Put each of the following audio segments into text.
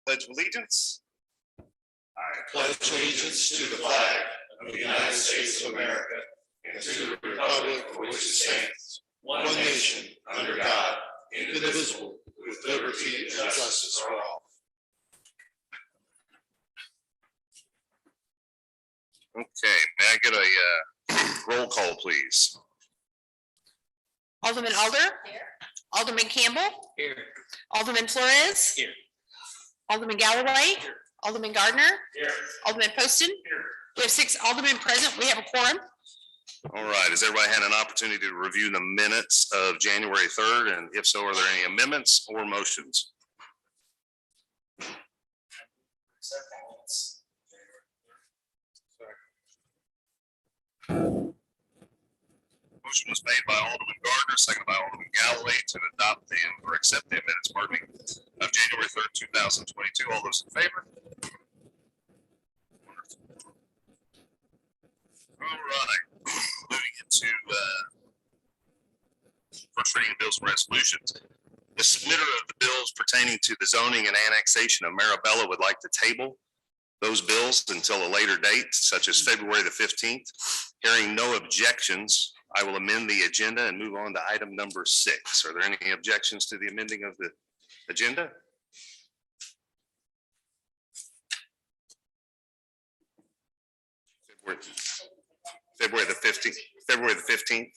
Pledge of allegiance. I pledge allegiance to the flag of the United States of America and to the republic for which it stands, one nation, under God, indivisible, with liberty and justice for all. Okay, may I get a roll call, please? Alderman Alder? Here. Alderman Campbell? Here. Alderman Flores? Here. Alderman Galloway? Here. Alderman Gardner? Here. Alderman Poston? Here. We have 6 aldermen present. We have a quorum. All right, has everybody had an opportunity to review the minutes of January 3rd? And if so, are there any amendments or motions? Motion was made by Alderman Gardner, seconded by Alderman Galloway to adopt them or accept the minutes, pardon me, of January 3rd, 2022. All those in favor? All right, moving into first reading of bills and resolutions. The submitter of the bills pertaining to the zoning and annexation of Marabella would like to table those bills until a later date, such as February the 15th. Hearing no objections, I will amend the agenda and move on to item number 6. Are there any objections to the amending of the agenda? February the 15th, February the 15th,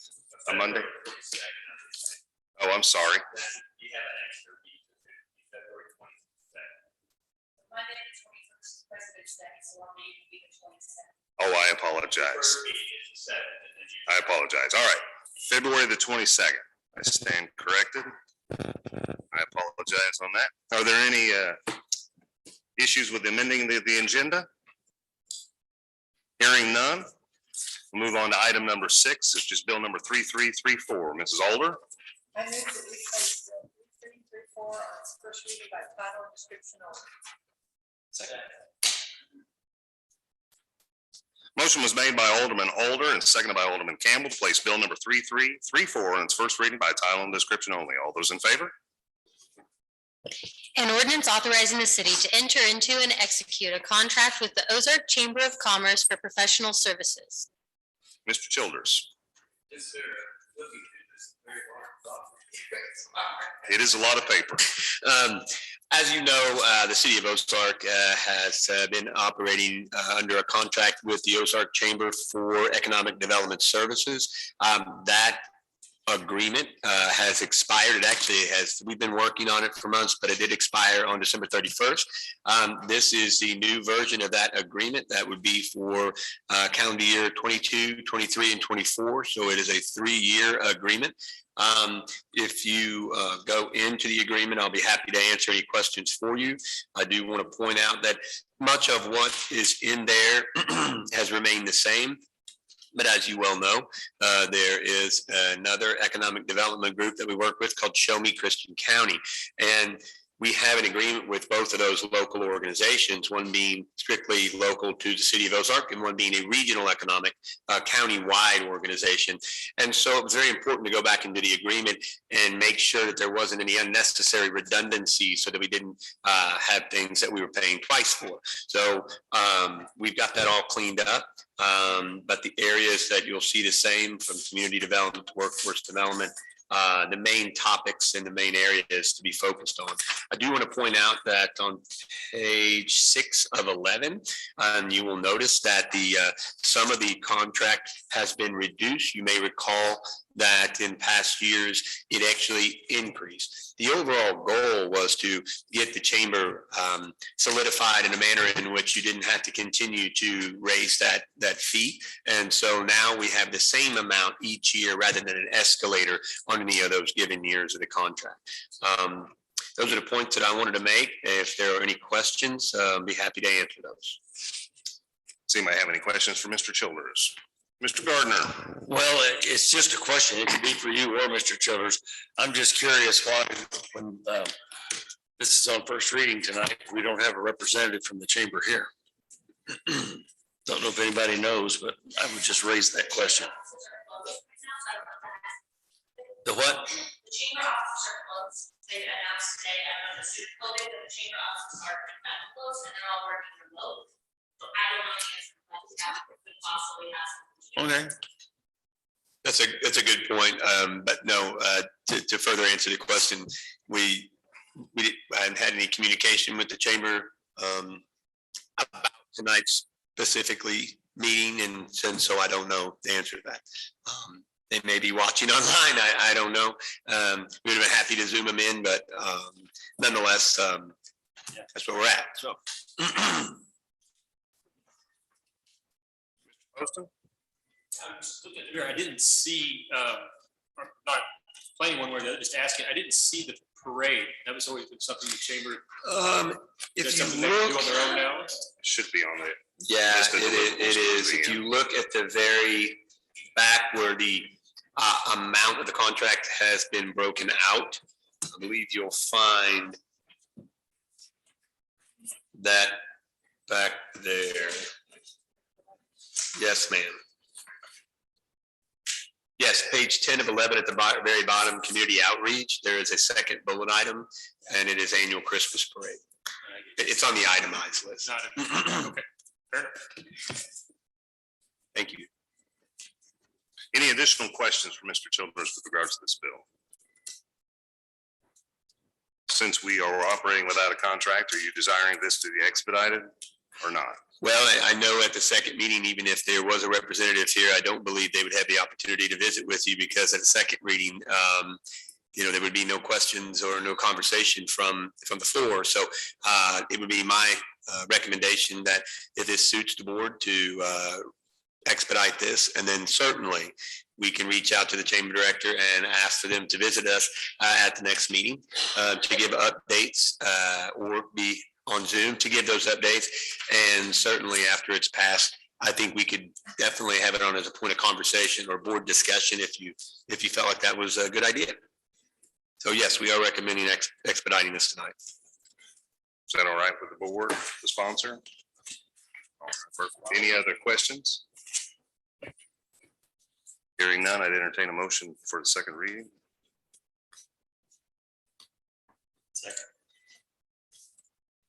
a Monday. Oh, I'm sorry. Oh, I apologize. I apologize. All right, February the 22nd. I stand corrected. I apologize on that. Are there any issues with amending the agenda? Hearing none, we'll move on to item number 6, which is bill number 3334. Mrs. Alder? I move that we place bill 3334 on its first reading by title and description only. Second. Motion was made by Alderman Alder and seconded by Alderman Campbell to place bill number 3334 on its first reading by title and description only. All those in favor? An ordinance authorizing the city to enter into and execute a contract with the Ozark Chamber of Commerce for professional services. Mr. Childers. Yes, sir. It is a lot of paper. As you know, the city of Ozark has been operating under a contract with the Ozark Chamber for Economic Development Services. That agreement has expired. It actually has, we've been working on it for months, but it did expire on December 31st. This is the new version of that agreement that would be for calendar year 22, 23, and 24. So it is a 3-year agreement. If you go into the agreement, I'll be happy to answer any questions for you. I do want to point out that much of what is in there has remained the same. But as you well know, there is another economic development group that we work with called Show Me Christian County. And we have an agreement with both of those local organizations, one being strictly local to the city of Ozark and one being a regional economic county-wide organization. And so it was very important to go back into the agreement and make sure that there wasn't any unnecessary redundancy so that we didn't have things that we were paying twice for. So we've got that all cleaned up. But the areas that you'll see the same, from community development to workforce development, the main topics and the main areas to be focused on. I do want to point out that on page 6 of 11, you will notice that the some of the contract has been reduced. You may recall that in past years, it actually increased. The overall goal was to get the chamber solidified in a manner in which you didn't have to continue to raise that fee. And so now we have the same amount each year rather than an escalator on any of those given years of the contract. Those are the points that I wanted to make. If there are any questions, I'll be happy to answer those. Does anybody have any questions for Mr. Childers? Mr. Gardner. Well, it's just a question. It could be for you or Mr. Childers. I'm just curious why, when this is on first reading tonight, we don't have a representative from the chamber here. Don't know if anybody knows, but I would just raise that question. The what? The chamber offices are closed. They announced today, I don't know, the student COVID, that the chamber offices are closed and they're all working remote. So I don't know the answer to that, but possibly has. Okay. That's a good point. But no, to further answer the question, I haven't had any communication with the chamber about tonight's specifically meeting, and so I don't know the answer to that. They may be watching online. I don't know. We'd have been happy to zoom them in, but nonetheless, that's where we're at. So. Poston? I'm just looking here, I didn't see, or not playing one where just asking, I didn't see the parade. That was always been something the chamber. If That's you something they can do look, on their own now. Should be on the yeah, List of it is. If you look at the very back where the amount of the contract has been broken out, I believe you'll find that back there. Yes, ma'am. Yes, page 10 of 11 at the very bottom, community outreach. There is a second bullet item, and it is annual Christmas parade. It's on the itemized list. Not okay, fair enough. Thank you. Any additional questions for Mr. Childers with regards to this bill? Since we are operating without a contract, are you desiring this to be expedited or not? Well, I know at the second meeting, even if there was a representative here, I don't believe they would have the opportunity to visit with you, because at the second reading, there would be no questions or no conversation from the floor. So it would be my recommendation that if this suits the board to expedite this, and then certainly we can reach out to the chamber director and ask for them to visit us at the next meeting to give updates or be on Zoom to give those updates. And certainly after it's passed, I think we could definitely have it on as a point of conversation or board discussion if you felt like that was a good idea. So yes, we are recommending expediting this tonight. Is that all right with the board, the sponsor? All right, perfect. Any other questions? Hearing none, I'd entertain a motion for the second reading. Second.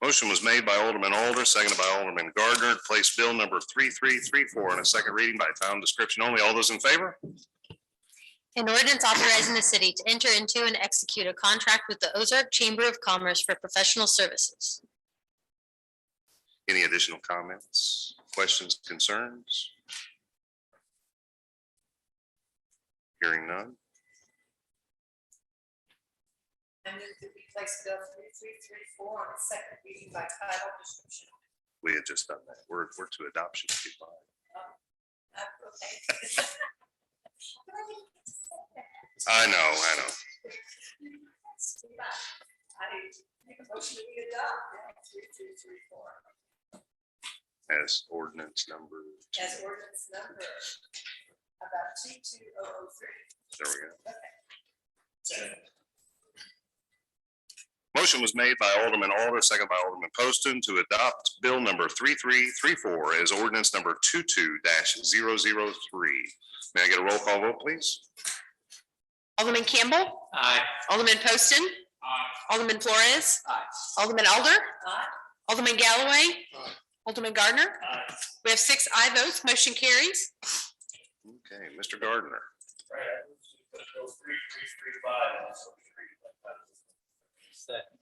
Motion was made by Alderman Alder, seconded by Alderman Gardner, to place bill number 3334 on a second reading by title description only. All those in favor? An ordinance authorizing the city to enter into and execute a contract with the Ozark Chamber of Commerce for professional services. Any additional comments, questions, concerns? Hearing none. I move that we place bill 3334 on its second reading by title description. We had just done that. We're to adoption. Goodbye. Okay. I know. I make a motion to be adopted 3334 As ordinance number, as ordinance number about 22003. there we go. Second. Motion was made by Alderman Alder, second by Alderman Poston, to adopt bill number 3334 as ordinance number 22-003. May I get a roll call vote, please? Alderman Campbell. Aye. Alderman Poston. Aye. Alderman Flores. Aye. Alderman Alder. Aye. Alderman Galloway. Aye. Alderman Gardner. Aye. We have 6 aye votes. Motion carries. Okay, Mr. Gardner. Right. Bill 3335 on its first reading by title. Second.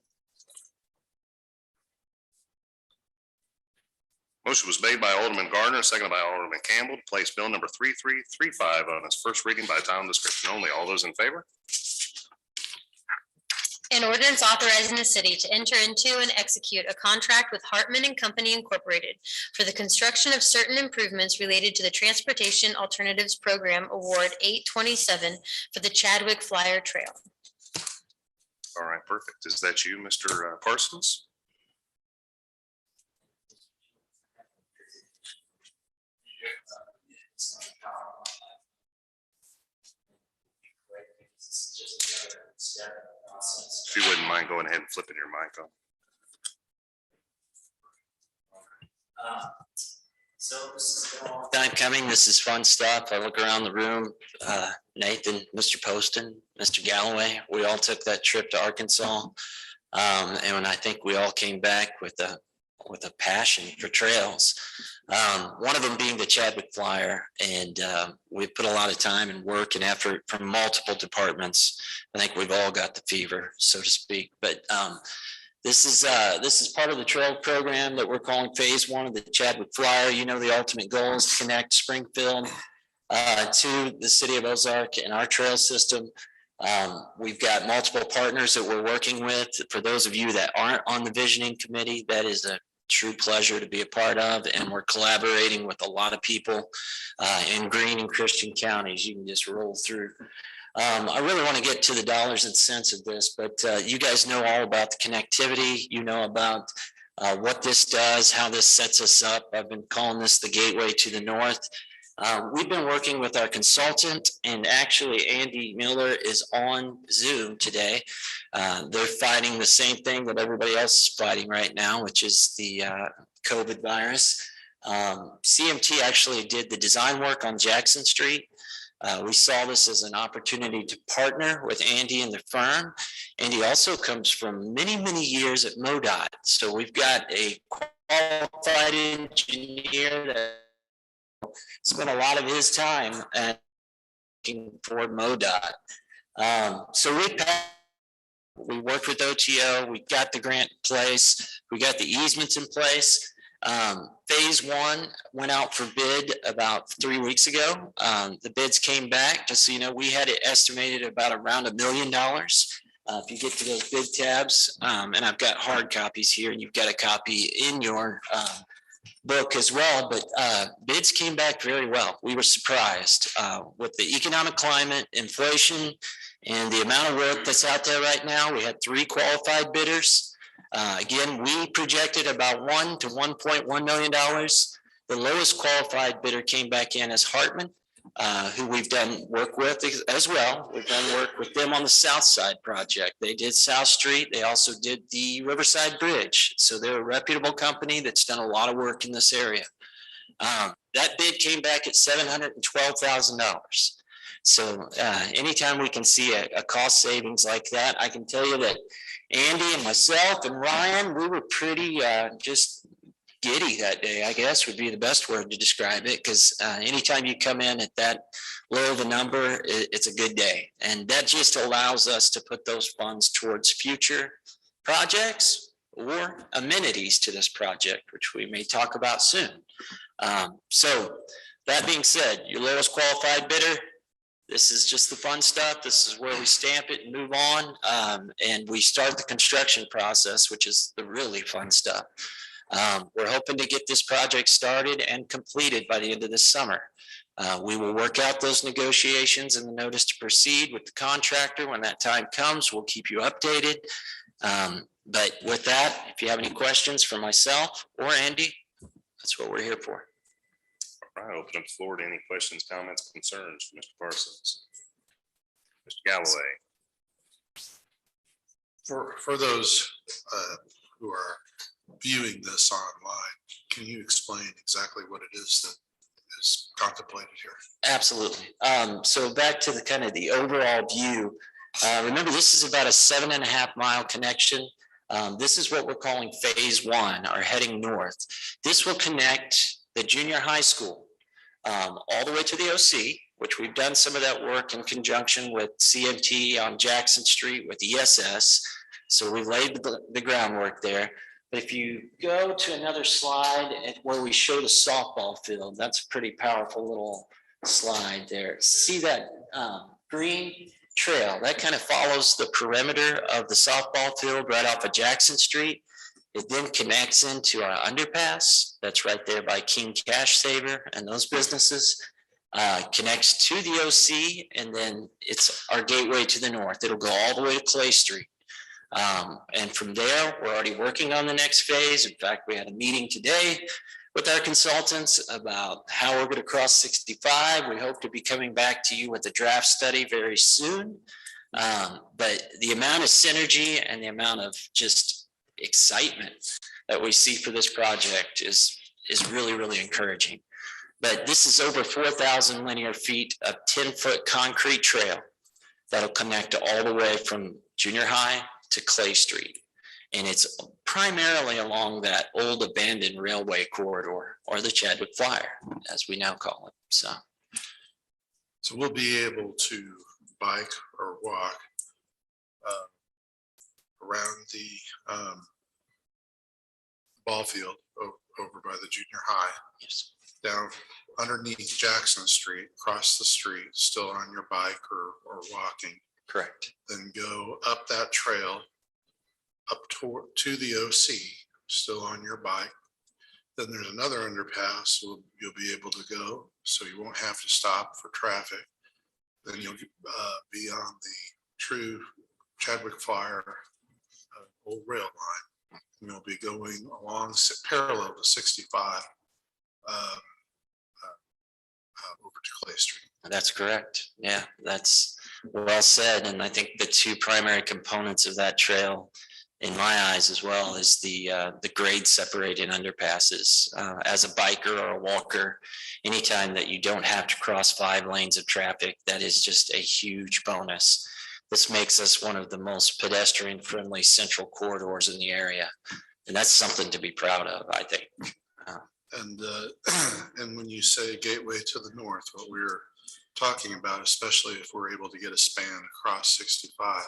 Motion was made by Alderman Gardner, seconded by Alderman Campbell, to place bill number 3335 on its first reading by title description only. All those in favor? An ordinance authorizing the city to enter into and execute a contract with Hartman and Company Incorporated for the construction of certain improvements related to the Transportation Alternatives Program Award 827 for the Chadwick Flyer Trail. All right, perfect. Is that you, Mr. Parsons? If you wouldn't mind going ahead and flipping your mic on. So this is a long time coming. This is fun stuff. I look around the room. Nathan, Mr. Poston, Mr. Galloway, we all took that trip to Arkansas. And I think we all came back with a passion for trails. One of them being the Chadwick Flyer. And we put a lot of time and work and effort from multiple departments. I think we've all got the fever, so to speak. But this is part of the trail program that we're calling phase 1 of the Chadwick Flyer. You know, the ultimate goal is to connect Springfield to the city of Ozark and our trail system. We've got multiple partners that we're working with. For those of you that aren't on the visioning committee, that is a true pleasure to be a part of, and we're collaborating with a lot of people in Greene and Christian counties. You can just roll through. I really want to get to the dollars and cents of this, but you guys know all about the connectivity. You know about what this does, how this sets us up. I've been calling this the gateway to the north. We've been working with our consultant, and actually Andy Miller is on Zoom today. They're fighting the same thing that everybody else is fighting right now, which is the COVID virus. CMT actually did the design work on Jackson Street. We saw this as an opportunity to partner with Andy and the firm. Andy also comes from many, many years at MoDOT. So we've got a qualified engineer that spent a lot of his time working for MoDOT. So we worked with OTO, we got the grant in place, we got the easements in place. Phase 1 went out for bid about 3 weeks ago. The bids came back, just so you know, we had it estimated about around $1 million. If you get to those bid tabs, and I've got hard copies here, and you've got a copy in your book as well, but bids came back very well. We were surprised with the economic climate, inflation, and the amount of work that's out there right now. We had 3 qualified bidders. Again, we projected about $1 to $1.1 million. The lowest qualified bidder came back in as Hartman, who we've done work with as well. We've done work with them on the South Side project. They did South Street. They also did the Riverside Bridge. So they're a reputable company that's done a lot of work in this area. That bid came back at $712,000. So anytime we can see a cost savings like that, I can tell you that Andy and myself and Ryan, we were pretty just giddy that day, I guess would be the best word to describe it, because anytime you come in at that low of a number, it's a good day. And that just allows us to put those funds towards future projects or amenities to this project, which we may talk about soon. So that being said, your lowest qualified bidder, this is just the fun stuff. This is where we stamp it and move on. And we start the construction process, which is the really fun stuff. We're hoping to get this project started and completed by the end of this summer. We will work out those negotiations and the notice to proceed with the contractor. When that time comes, we'll keep you updated. But with that, if you have any questions for myself or Andy, that's what we're here for. All right, open up the floor to any questions, comments, concerns for Mr. Parsons. Mr. Galloway. For those who are viewing this online, can you explain exactly what it is that is contemplated here? Absolutely. So back to the kind of the overall view. Remember, this is about a 7.5 mile connection. This is what we're calling phase 1, or heading north. This will connect the junior high school all the way to the OC, which we've done some of that work in conjunction with CMT on Jackson Street with ESS. So we've laid the groundwork there. But if you go to another slide where we show the softball field, that's a pretty powerful little slide there. See that green trail? That kind of follows the perimeter of the softball field right off of Jackson Street. It then connects into our underpass. That's right there by King Cash Saver and those businesses. Connects to the OC, and then it's our gateway to the north. It'll go all the way to Clay Street. And from there, we're already working on the next phase. In fact, we had a meeting today with our consultants about how we're going to cross 65. We hope to be coming back to you with a draft study very soon. But the amount of synergy and the amount of just excitement that we see for this project is really, really encouraging. But this is over 4,000 linear feet of 10-foot concrete trail that'll connect all the way from junior high to Clay Street. And it's primarily along that old abandoned railway corridor, or the Chadwick Flyer, as we now call it. So we'll be able to bike or walk around the ball field over by the junior high, yes, down underneath Jackson Street, across the street, still on your bike or walking, correct. then go up that trail up to the OC, still on your bike. Then there's another underpass you'll be able to go, so you won't have to stop for traffic. Then you'll be on the true Chadwick Flyer old rail line. And you'll be going along parallel to 65 over to Clay Street. That's correct. Yeah, that's well said. And I think the two primary components of that trail, in my eyes as well, is the grade separated underpasses. As a biker or a walker, anytime that you don't have to cross 5 lanes of traffic, that is just a huge bonus. This makes us one of the most pedestrian friendly central corridors in the area. And that's something to be proud of, I think. And when you say gateway to the north, what we're talking about, especially if we're able to get a span across 65,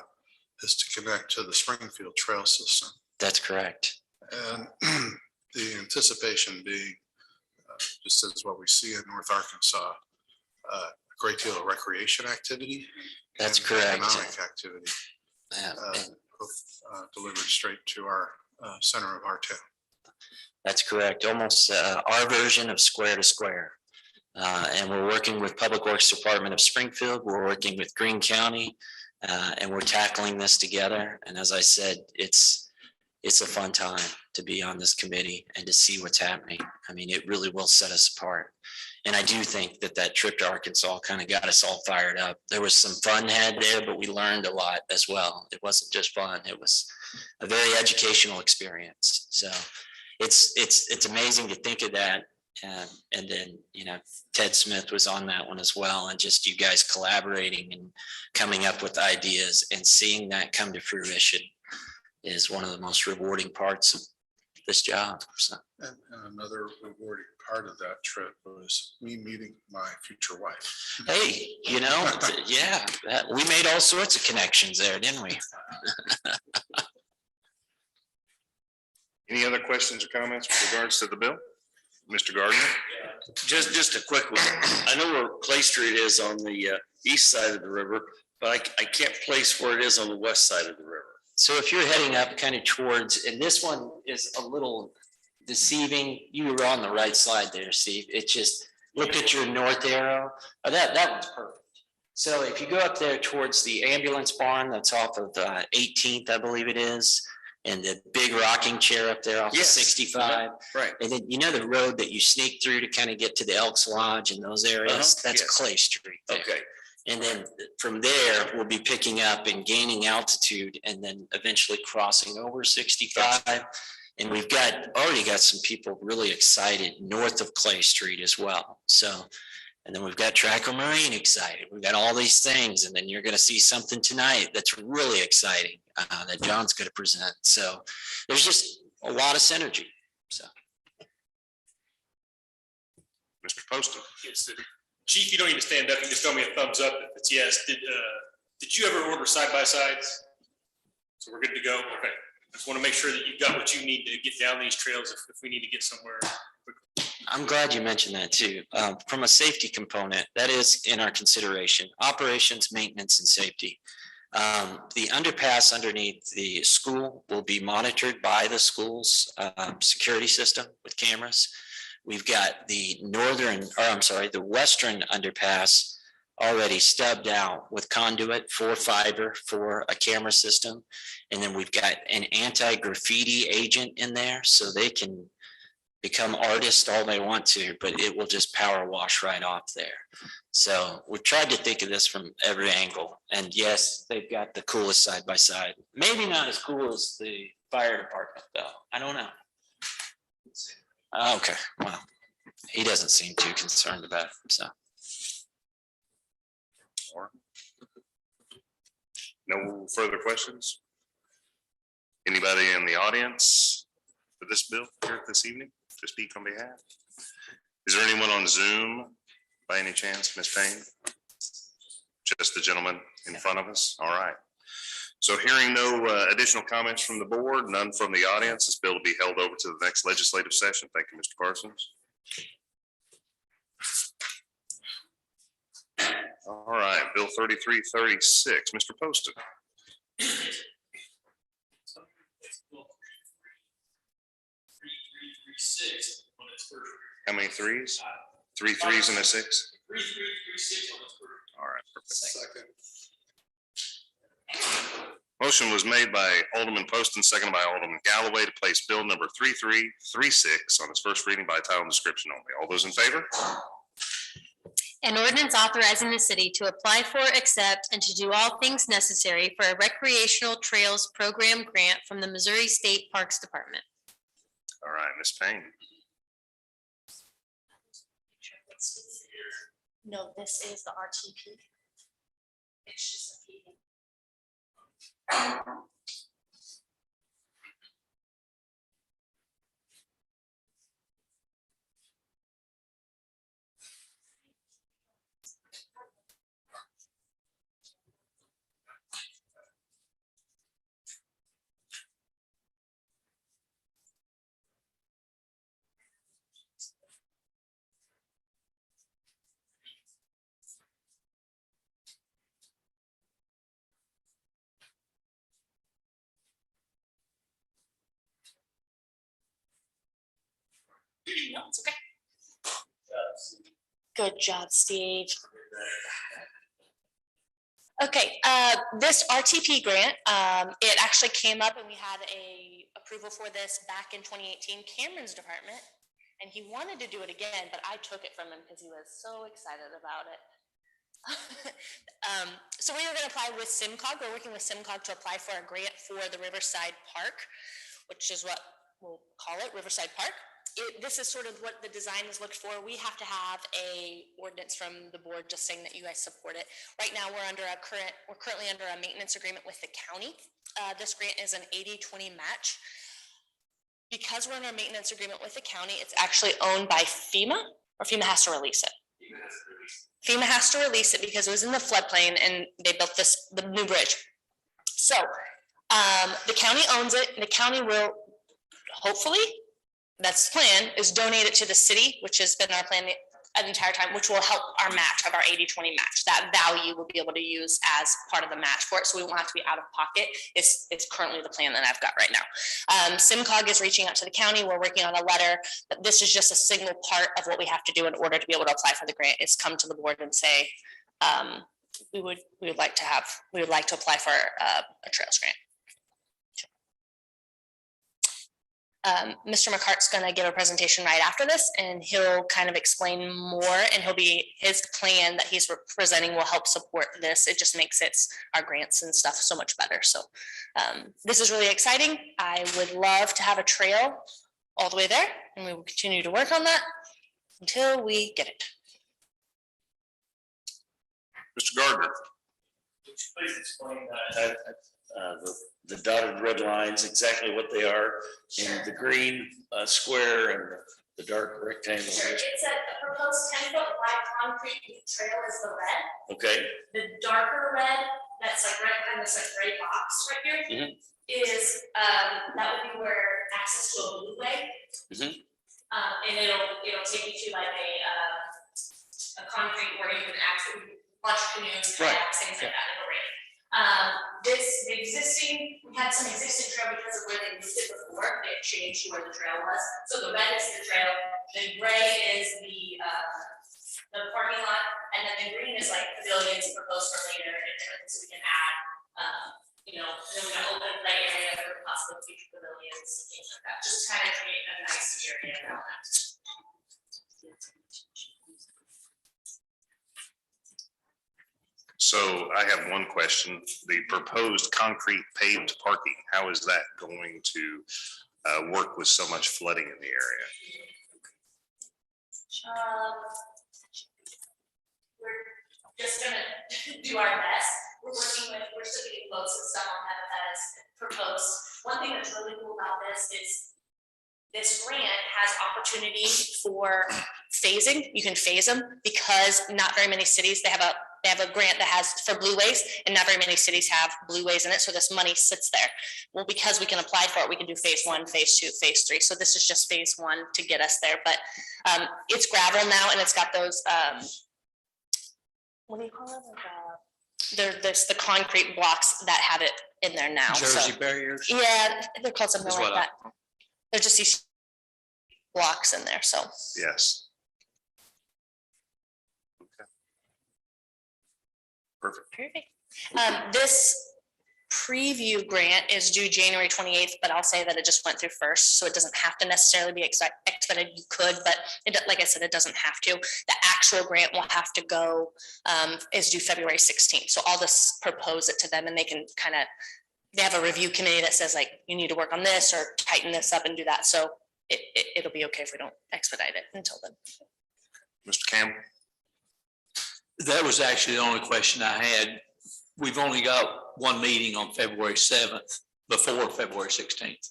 is to connect to the Springfield trail system. That's correct. And the anticipation being, just as what we see in North Arkansas, a great deal of recreation activity. That's and correct. Economic activity delivered straight to our center of our town. That's correct. Almost our version of square to square. And we're working with Public Works Department of Springfield. We're working with Greene County, and we're tackling this together. And as I said, it's a fun time to be on this committee and to see what's happening. I mean, it really will set us apart. And I do think that trip to Arkansas kind of got us all fired up. There was some fun had there, but we learned a lot as well. It wasn't just fun. It was a very educational experience. So it's amazing to think of that. And then, you know, Ted Smith was on that one as well. And just you guys collaborating and coming up with ideas and seeing that come to fruition is one of the most rewarding parts of this job. So. And another rewarding part of that trip was me meeting my future wife. Hey, you know, yeah, we made all sorts of connections there, didn't we? Any other questions or comments with regards to the bill? Mr. Gardner? Just a quick one. I know where Clay Street is on the east side of the river, but I can't place where it is on the west side of the river. So if you're heading up kind of towards, and this one is a little deceiving, you were on the right side there, Steve. It just, look at your north arrow. Oh, that one's perfect. So if you go up there towards the ambulance barn, that's off of 18th, I believe it is, and the big rocking chair up there off of 65. Right. And then, you know, the road that you sneak through to kind of get to the Elks Lodge and those areas, that's Yes. Clay Street there. Okay. And then from there, we'll be picking up and gaining altitude and then eventually crossing over 65. And we've already got some people really excited north of Clay Street as well. So, and then we've got Tracker Marine excited. We've got all these things. And then you're going to see something tonight that's really exciting that John's going to present. So there's just a lot of synergy. So. Mr. Poston? Yes, sir. Chief, you don't need to stand up. You can just throw me a thumbs up if it's yes. Did you ever order side-by-sides? So we're good to go? Okay. I just want to make sure that you've got what you need to get down these trails if we need to get somewhere. I'm glad you mentioned that too. From a safety component, that is in our consideration, operations, maintenance, and safety. The underpass underneath the school will be monitored by the school's security system with cameras. We've got the western underpass already stubbed out with conduit for fiber for a camera system. And then we've got an anti-graffiti agent in there so they can become artists all they want to, but it will just power wash right off there. So we've tried to think of this from every angle. And yes, they've got the coolest side by side. Maybe not as cool as the fire department though. I don't know. Okay, well, he doesn't seem too concerned about it, so. No further questions? Anybody in the audience for this bill here this evening to speak on behalf? Is there anyone on Zoom by any chance, Ms. Payne? Just the gentleman in front of us? All right. So hearing no additional comments from the board, none from the audience, this bill will be held over to the next legislative session. Thank you, Mr. Parsons. All right, Bill 3336, Mr. Poston. How many threes? 3 3s and a 6? 3336 on this first. All right, perfect. Motion was made by Alderman Poston, seconded by Alderman Galloway to place bill number 3336 on its first reading by title and description only. All those in favor? An ordinance authorizing the city to apply for, accept, and to do all things necessary for a recreational trails program grant from the Missouri State Parks Department. All right, Ms. Payne. No, this is the RTP. It's just a P. No, it's okay. Good job, Steve. Okay, this RTP grant, it actually came up and we had a approval for this back in 2018, Cameron's department. And he wanted to do it again, but I took it from him because he was so excited about it. So we were going to apply with SimCog. We're working with SimCog to apply for a grant for the Riverside Park, which is what we'll call it, Riverside Park. This is sort of what the design is looked for. We have to have a ordinance from the board just saying that you guys support it. Right now, we're currently under a maintenance agreement with the county. This grant is an 80-20 match. Because we're in a maintenance agreement with the county, it's actually owned by FEMA, or FEMA has to release it. FEMA has to release it because it was in the floodplain and they built the new bridge. So the county owns it, and the county will hopefully, that's the plan, is donate it to the city, which has been our plan the entire time, which will help our match of our 80-20 match. That value we'll be able to use as part of the match for it, so we won't have to be out of pocket. It's currently the plan that I've got right now. SimCog is reaching out to the county. We're working on a letter, but this is just a single part of what we have to do in order to be able to apply for the grant, is come to the board and say, we would like to apply for a trails grant. Mr. McCart's going to give a presentation right after this, and he'll kind of explain more, and his plan that he's presenting will help support this. It just makes our grants and stuff so much better. So this is really exciting. I would love to have a trail all the way there, and we will continue to work on that until we get it. Mr. Gardner. Please explain that. The dotted red lines, exactly what they are, in the green square and the dark rectangle. Sure, it's a proposed 10-foot wide concrete trail is the red. Okay. The darker red, that's like right behind this like gray box right here, is that would be where access to a blue way. And it'll take you to like a concrete where you can access launch canoes, kayaks, things like that in the rain. We had some existing trail because of where they moved it before. They changed where the trail was. So the red is the trail, the gray is the parking lot, and then the green is like pavilions proposed for later, and different things we can add. Then we're gonna open play area for possible future pavilions, things like that. Just kind of create a nice area around that. So I have one question. The proposed concrete paved parking, how is that going to work with so much flooding in the area? We're just gonna do our best. We're still getting quotes and stuff on that is proposed. One thing that's really cool about this is this grant has opportunity for phasing. You can phase them because not very many cities, they have a grant that has for blue ways and not very many cities have blue ways in it. So this money sits there. Well, because we can apply for it, we can do phase 1, phase 2, phase 3. So this is just phase 1 to get us there. But it's gravel now and it's got those, what do you call it? There's the concrete blocks that have it in there now. Jersey So, barriers. yeah, they're called something Is like what that. They're just these blocks in there, so. Yes. Okay. Perfect. Perfect. This preview grant is due January 28th, but I'll say that it just went through first, so it doesn't have to necessarily be expedited. You could, but like I said, it doesn't have to. The actual grant will have to go, is due February 16th. So I'll just propose it to them and they can kind of, they have a review committee that says like, you need to work on this or tighten this up and do that. So it'll be okay if we don't expedite it until then. Mr. Campbell? That was actually the only question I had. We've only got one meeting on February 7th before February 16th.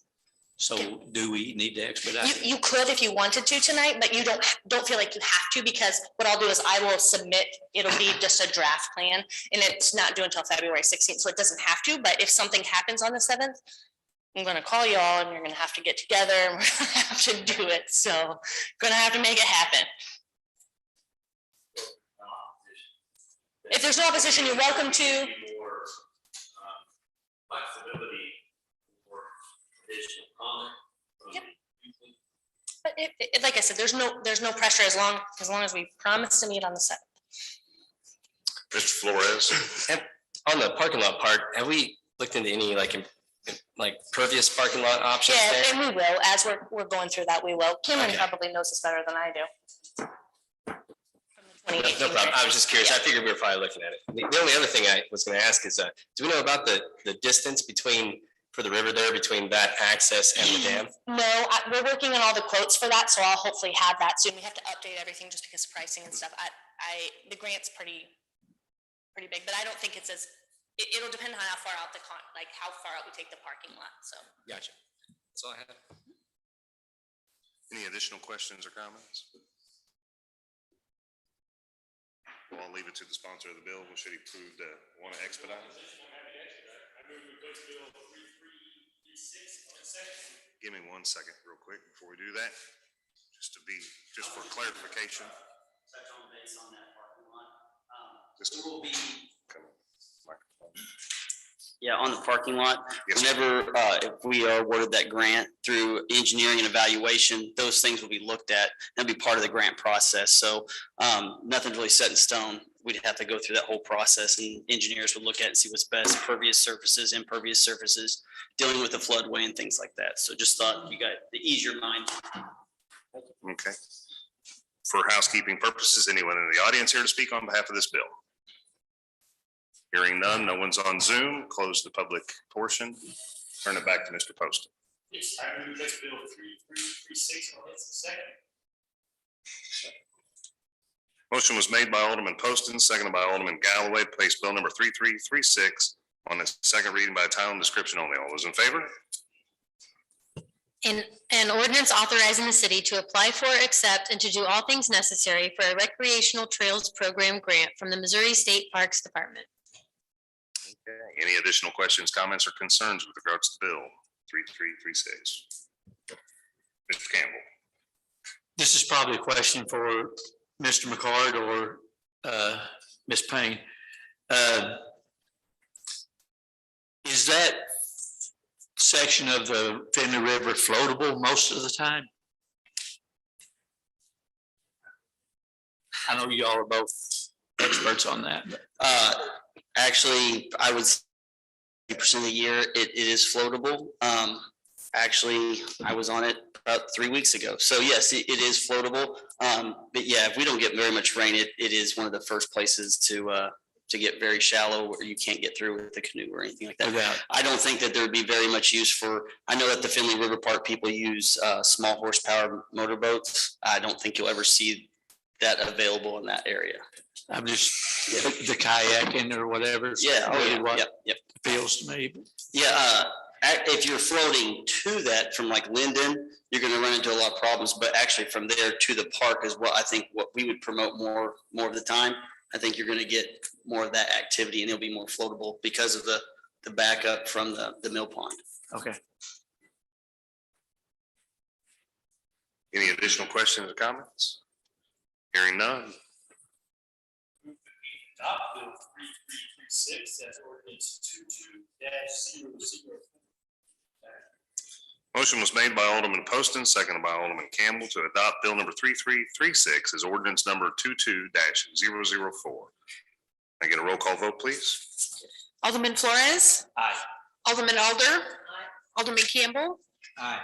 So do we need to expedite? You could if you wanted to tonight, but you don't feel like you have to, because what I'll do is I will submit, it'll be just a draft plan and it's not due until February 16th. So it doesn't have to, but if something happens on the 7th, I'm gonna call y'all and you're gonna have to get together and we're gonna have to do it. So gonna have to make it happen. If there's no opposition, you're welcome to. More flexibility or additional comment. Yep. But like I said, there's no pressure as long as we promise to meet on the 7th. Mr. Flores? And on the parking lot part, have we looked into any like pervious parking lot options Yeah, there? and we will, as we're going through that, we will. Cameron Okay. probably knows this better than I do. From the No 2018 problem. I was just curious. Yeah. I figured we were probably looking at it. The only other thing I was gonna ask is, do we know about the distance for the river there between that access and the dam? No, we're working on all the quotes for that, so I'll hopefully have that soon. We have to update everything just because of pricing and stuff. The grant's pretty big, but I don't think it's it'll depend on how far out how far out we take the parking lot, so. Gotcha. That's all I had. Any additional questions or comments? Well, I'll leave it to the sponsor of the bill. Should he prove to want to expedite? Give me 1 second real quick before we do that, just for clarification. Touch on base on that parking lot. Just It will be, come on, microphone. yeah, on the parking lot. Yes, sir. Whenever, if we are awarded that grant through engineering and evaluation, those things will be looked at. That'll be part of the grant process. So nothing's really set in stone. We'd have to go through that whole process and engineers would look at it and see what's best, pervious surfaces, impervious surfaces, dealing with the floodway and things like that. So just thought you got to ease your mind. Okay. For housekeeping purposes, anyone in the audience here to speak on behalf of this bill? Hearing none, no one's on Zoom, close the public portion, turn it back to Mr. Poston. Yes, I move this bill 3336 on its second. Motion was made by Alderman Poston, seconded by Alderman Galloway, to place bill number 3336 on its second reading by title and description only. All those in favor? An ordinance authorizing the city to apply for, accept, and to do all things necessary for a recreational trails program grant from the Missouri State Parks Department. Okay. Any additional questions, comments, or concerns with regards to bill 3336? Mr. Campbell? This is probably a question for Mr. McCord or Ms. Payne. Is that section of the Finley River floatable most of the time? I know y'all are both experts on that, but Actually, I would say 80% of the year, it is floatable. Actually, I was on it about 3 weeks ago. So yes, it is floatable. But yeah, if we don't get very much rain, it is one of the first places to get very shallow where you can't get through with the canoe or anything like that. I don't think that there would be very much use for, I know that the Finley River Park people use small horsepower motorboats. I don't think you'll ever see that available in that area. I'm just, the kayaking or whatever. is Yeah, oh really yeah, what yep. Appeals to me. Yeah, if you're floating to that from like Linden, you're gonna run into a lot of problems, but actually from there to the park is what I think what we would promote more of the time. I think you're gonna get more of that activity and it'll be more floatable because of the backup from the mill pond. Okay. Any additional questions or comments? Hearing none. Adopt bill 3336, that's ordinance 22-00. Motion was made by Alderman Poston, seconded by Alderman Campbell to adopt bill number 3336 as ordinance number 22-004. I get a roll call vote, please? Alderman Flores. Aye. Alderman Alder. Alderman Campbell. Aye.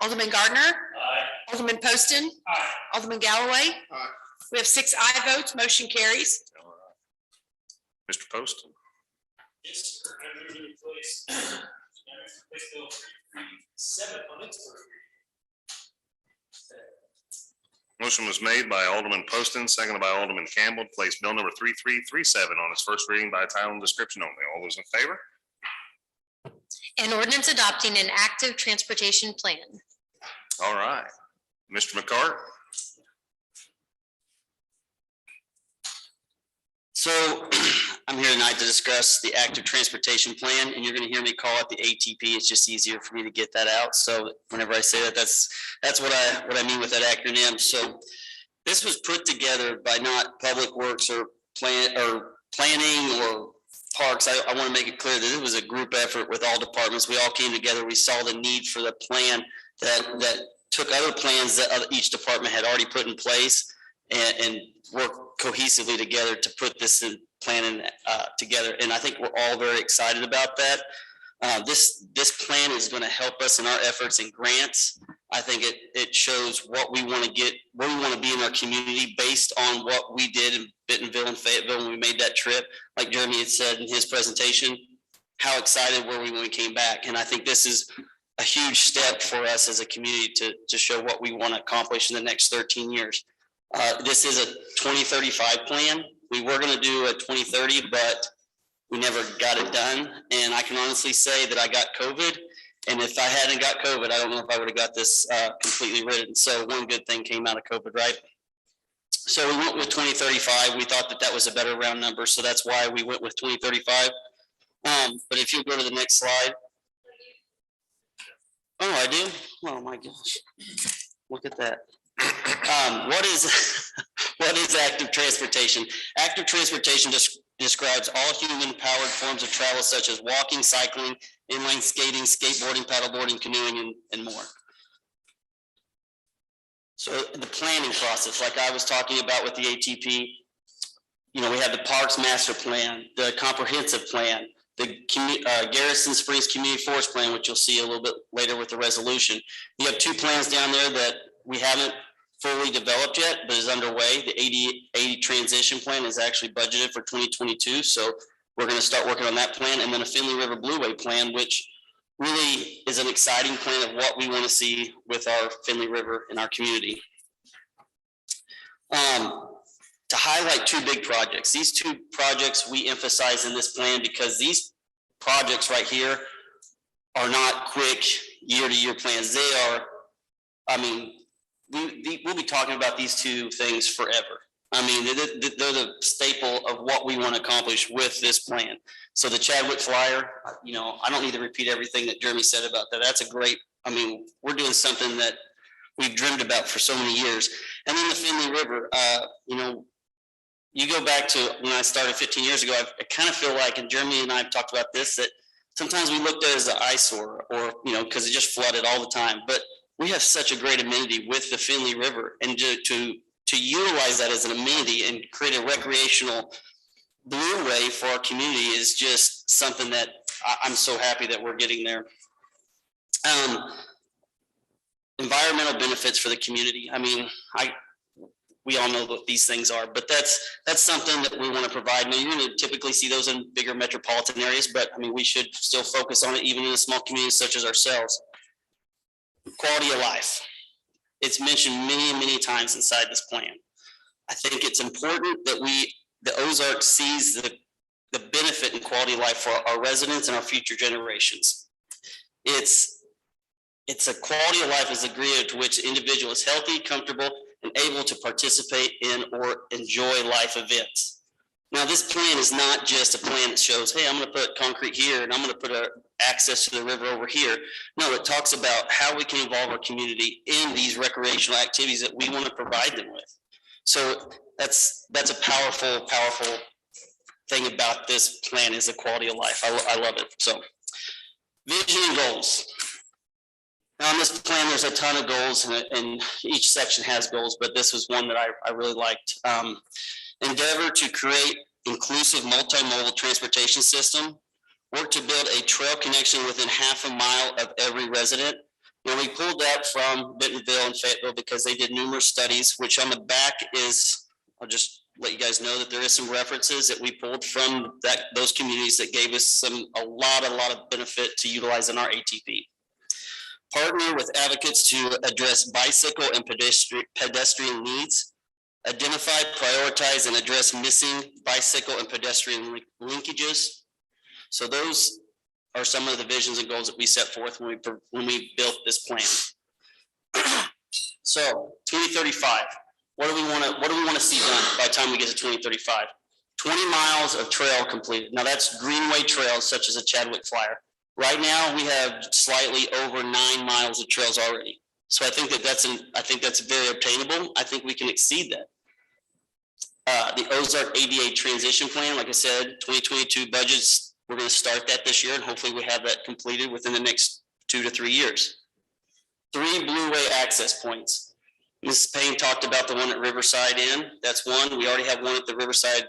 Alderman Gardner. Aye. Alderman Poston. Aye. Alderman Galloway. Aye. We have 6 aye votes, motion carries. Mr. Poston. Yes, sir. I move to replace bill 337 on its first reading. Motion was made by Alderman Poston, seconded by Alderman Campbell to place bill number 3337 on its first reading by title and description only. All those in favor? An ordinance adopting an active transportation plan. All right. Mr. McCart? So I'm here tonight to discuss the active transportation plan, and you're gonna hear me call it the ATP. It's just easier for me to get that out. So whenever I say that, that's what I mean with that acronym. So this was put together by not Public Works or planning or parks. I want to make it clear that it was a group effort with all departments. We all came together. We saw the need for the plan that took other plans that each department had already put in place and worked cohesively together to put this plan together. And I think we're all very excited about that. This plan is going to help us in our efforts in grants. I think it shows what we want to get, where we want to be in our community based on what we did in Bentonville and Fayetteville when we made that trip. Like Jeremy had said in his presentation, how excited were we when we came back? And I think this is a huge step for us as a community to show what we want to accomplish in the next 13 years. This is a 2035 plan. We were going to do a 2030, but we never got it done. And I can honestly say that I got COVID. And if I hadn't got COVID, I don't know if I would have got this completely written. So one good thing came out of COVID, right? So we went with 2035. We thought that was a better round number. So that's why we went with 2035. But if you go to the next slide. Oh, I do? Oh my gosh. Look at that. What is active transportation? Active transportation describes all human-powered forms of travel such as walking, cycling, inline skating, skateboarding, paddleboarding, canoeing, and more. So the planning process, like I was talking about with the ATP, we have the Parks Master Plan, the Comprehensive Plan, the Garrison Springs Community Forest Plan, which you'll see a little bit later with the resolution. You have 2 plans down there that we haven't fully developed yet, but is underway. The 80 transition plan is actually budgeted for 2022. So we're going to start working on that plan, and then a Finley River Blueway plan, which really is an exciting plan of what we want to see with our Finley River in our community. To highlight 2 big projects. These 2 projects we emphasize in this plan because these projects right here are not quick year-to-year plans. They are, we'll be talking about these 2 things forever. They're the staple of what we want to accomplish with this plan. So the Chadwick flyer, I don't need to repeat everything that Jeremy said about that. That's a great, we're doing something that we've dreamed about for so many years. And then the Finley River, you go back to when I started 15 years ago, I kind of feel like, and Jeremy and I have talked about this, that sometimes we looked at it as an eyesore or, because it just flooded all the time. But we have such a great amenity with the Finley River, and to utilize that as an amenity and create a recreational blueway for our community is just something that I'm so happy that we're getting there. Environmental benefits for the community. We all know what these things are, but that's something that we want to provide. Now, you're going to typically see those in bigger metropolitan areas, but we should still focus on it even in a small community such as ourselves. Quality of life. It's mentioned many, many times inside this plan. I think it's important that the Ozark sees the benefit and quality of life for our residents and our future generations. It's a quality of life is a degree to which the individual is healthy, comfortable, and able to participate in or enjoy life events. Now, this plan is not just a plan that shows, hey, I'm going to put concrete here and I'm going to put access to the river over here. No, it talks about how we can involve our community in these recreational activities that we want to provide them with. So that's a powerful thing about this plan is the quality of life. I love it. So vision and goals. Now on this plan, there's a ton of goals and each section has goals, but this was one that I really liked. Endeavor to create inclusive multimodal transportation system. Work to build a trail connection within half a mile of every resident. Now we pulled that from Bentonville and Fayetteville because they did numerous studies, which on the back is, I'll just let you guys know that there is some references that we pulled from those communities that gave us a lot of benefit to utilize in our ATP. Partner with advocates to address bicycle and pedestrian needs. Identify, prioritize, and address missing bicycle and pedestrian linkages. So those are some of the visions and goals that we set forth when we built this plan. So 2035, what do we want to see done by the time we get to 2035? 20 miles of trail completed. Now that's greenway trails such as a Chadwick Flyer. Right now we have slightly over 9 miles of trails already. So I think that's very obtainable. I think we can exceed that. The Ozark ADA transition plan, like I said, 2022 budgets, we're going to start that this year and hopefully we have that completed within the next 2 to 3 years. 3 Blueway access points. Mrs. Payne talked about the one at Riverside Inn. That's one. We already have one at the Riverside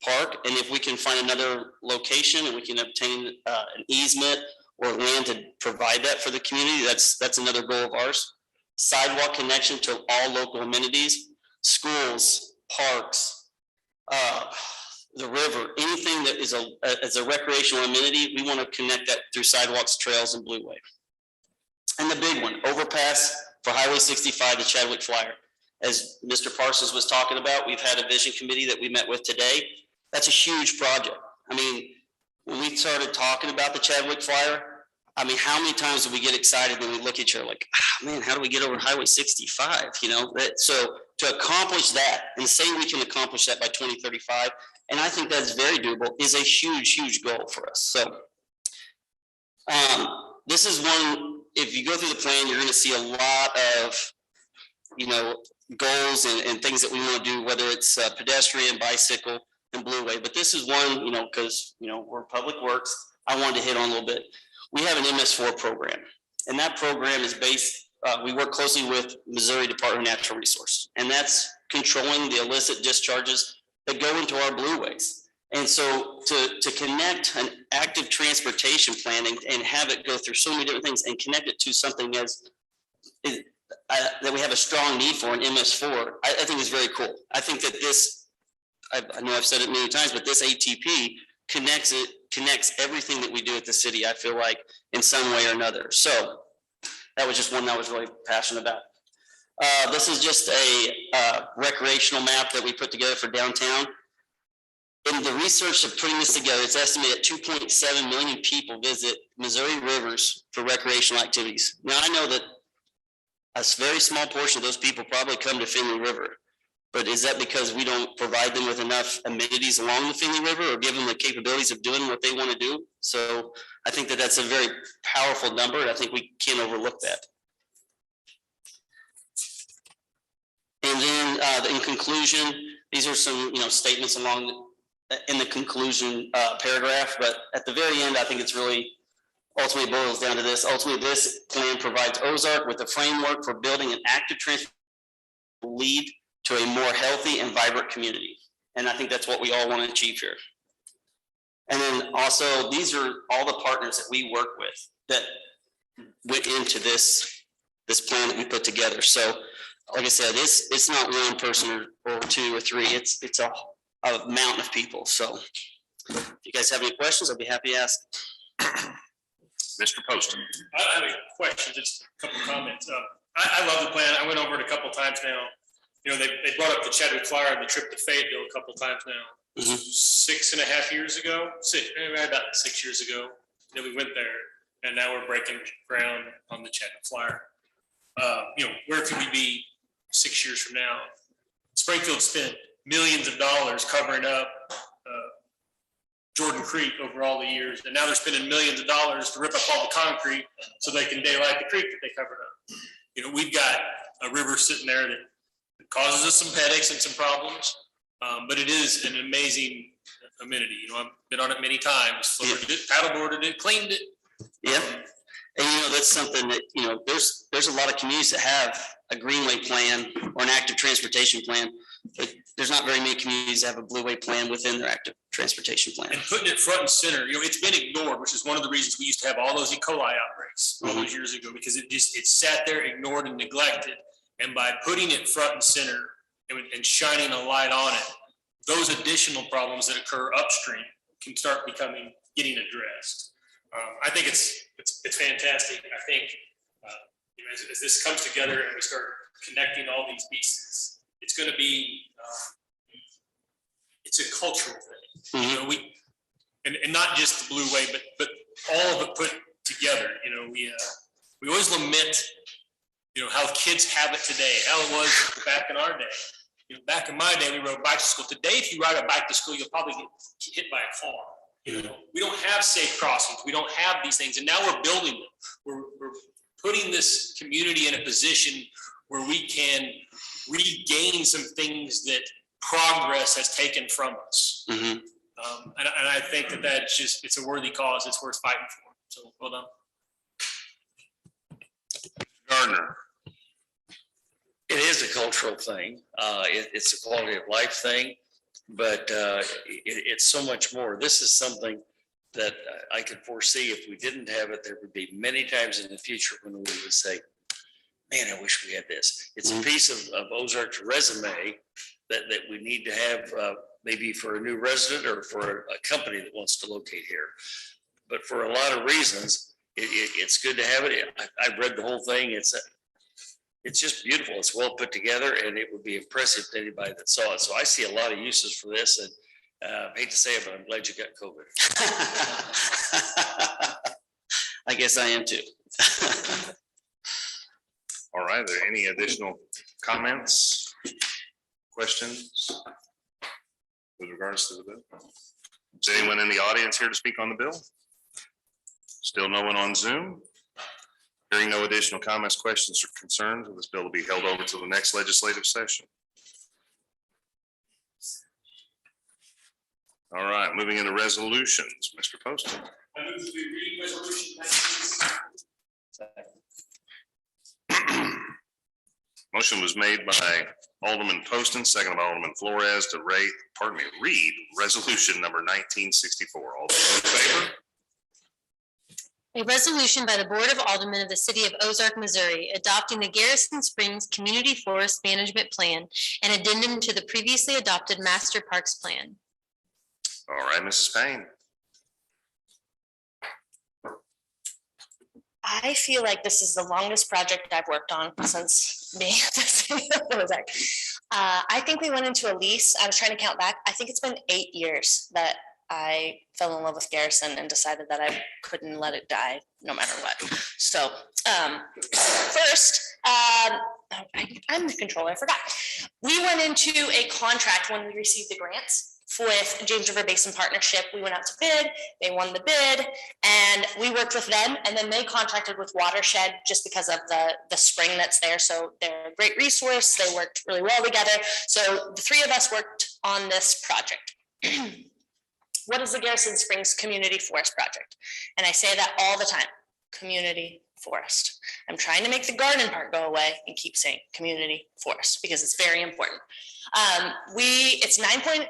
Park. And if we can find another location and we can obtain an easement or land to provide that for the community, that's another goal of ours. Sidewalk connection to all local amenities, schools, parks, the river, anything that is a recreational amenity, we want to connect that through sidewalks, trails, and Blueway. And the big one, overpass for Highway 65, the Chadwick Flyer. As Mr. Parsons was talking about, we've had a vision committee that we met with today. That's a huge project. I mean, when we started talking about the Chadwick Flyer, I mean, how many times do we get excited when we look at each other like, man, how do we get over Highway 65? You know, so to accomplish that and say we can accomplish that by 2035, and I think that's very doable, is a huge goal for us. So this is one, if you go through the plan, you're going to see a lot of, goals and things that we want to do, whether it's pedestrian, bicycle, and Blueway. But this is one, because, we're public works, I wanted to hit on a little bit. We have an MS4 program, and that program is based, we work closely with Missouri Department of Natural Resources, and that's controlling the illicit discharges that go into our Blueways. And so to connect an active transportation planning and have it go through so many different things and connect it to something that we have a strong need for in MS4, I think is very cool. I think that this, I know I've said it many times, but this ATP connects everything that we do at the city, I feel like, in some way or another. So that was just one that I was really passionate about. This is just a recreational map that we put together for downtown. In the research of putting this together, it's estimated 2.7 million people visit Missouri rivers for recreational activities. Now, I know that a very small portion of those people probably come to Finley River, but is that because we don't provide them with enough amenities along the Finley River or give them the capabilities of doing what they want to do? So I think that that's a very powerful number, and I think we can't overlook that. And then in conclusion, these are some statements in the conclusion paragraph, but at the very end, I think it's really ultimately boils down to this. Ultimately, this plan provides Ozark with a framework for building an active transportation lead to a more healthy and vibrant community. And I think that's what we all want to achieve here. And then also, these are all the partners that we work with that went into this plan that we put together. So like I said, it's not one person or two or three, it's a mountain of people. So if you guys have any questions, I'd be happy to ask. Mr. Poston. I have a question, just a couple of comments. I love the plan. I went over it a couple of times now. they brought up the Chadwick Flyer and the trip to Fayetteville a couple times now. Mhm. 6.5 years ago, about 6 years ago, that we went there, and now we're breaking ground on the Chadwick Flyer. Where could we be 6 years from now? Springfield spent millions of dollars covering up Jordan Creek over all the years, and now they're spending millions of dollars to rip up all the concrete so they can daylight the creek that they covered up. We've got a river sitting there that causes us some headaches and some problems, but it is an amazing amenity. I've been on it many times, floated it, paddleboarded it, cleaned it. Yeah. And that's something that, there's a lot of communities that have a greenway plan or an active transportation plan, but there's not very many communities that have a blueway plan within their active transportation plan. And putting it front and center, it's been ignored, which is one of the reasons we used to have all those E. coli outbreaks all those years ago, because it sat there ignored and neglected. And by putting it front and center and shining a light on it, those additional problems that occur upstream can start getting addressed. I think it's fantastic. I think as this comes together and we start connecting all these pieces, it's going to be it's a cultural thing. And not just the blue way, but all of it put together. We always lament how kids have it today, how it was back in our day. Back in my day, we rode bikes to school. Today, if you ride a bike to school, you'll probably get hit by a car. We don't have safe crossings. We don't have these things. And now we're building them. We're putting this community in a position where we can regain some things that progress has taken from us. And I think that's it's a worthy cause. It's worth fighting for. So well done. Gardner. It is a cultural thing. It's a quality of life thing, but it's so much more. This is something that I could foresee if we didn't have it, there would be many times in the future when we would say, man, I wish we had this. It's a piece of Ozark's resume that we need to have maybe for a new resident or for a company that wants to locate here. But for a lot of reasons, it's good to have it. I've read the whole thing. It's just beautiful. It's well put together, and it would be impressive to anybody that saw it. So I see a lot of uses for this, and I hate to say it, but I'm glad you got COVID. I guess I am too. All right, are there any additional comments, questions with regards to the bill? Is anyone in the audience here to speak on the bill? Still no one on Zoom? Hearing no additional comments, questions, or concerns, this bill will be held over to the next legislative session. All right, moving into resolutions, Mr. Poston. I move that we read resolution 19. Motion was made by Alderman Poston, seconded by Alderman Flores to read resolution number 1964. All those in favor? A resolution by the Board of Aldermen of the City of Ozark, Missouri, adopting the Garrison Springs Community Forest Management Plan and addendum to the previously adopted Master Parks Plan. All right, Mrs. Payne. I feel like this is the longest project I've worked on since being at the city of Ozark. I think we went into a lease. I was trying to count back. I think it's been 8 years that I fell in love with Garrison and decided that I couldn't let it die no matter what. So first, I'm the controller, I forgot. We went into a contract when we received the grants with James River Basin Partnership. We went out to bid, they won the bid, and we worked with them, and then they contracted with Watershed just because of the spring that's there. So they're a great resource. They worked really well together. So the three of us worked on this project. What is the Garrison Springs Community Forest Project? And I say that all the time, community forest. I'm trying to make the garden part go away and keep saying community forest because it's very important. It's 9.8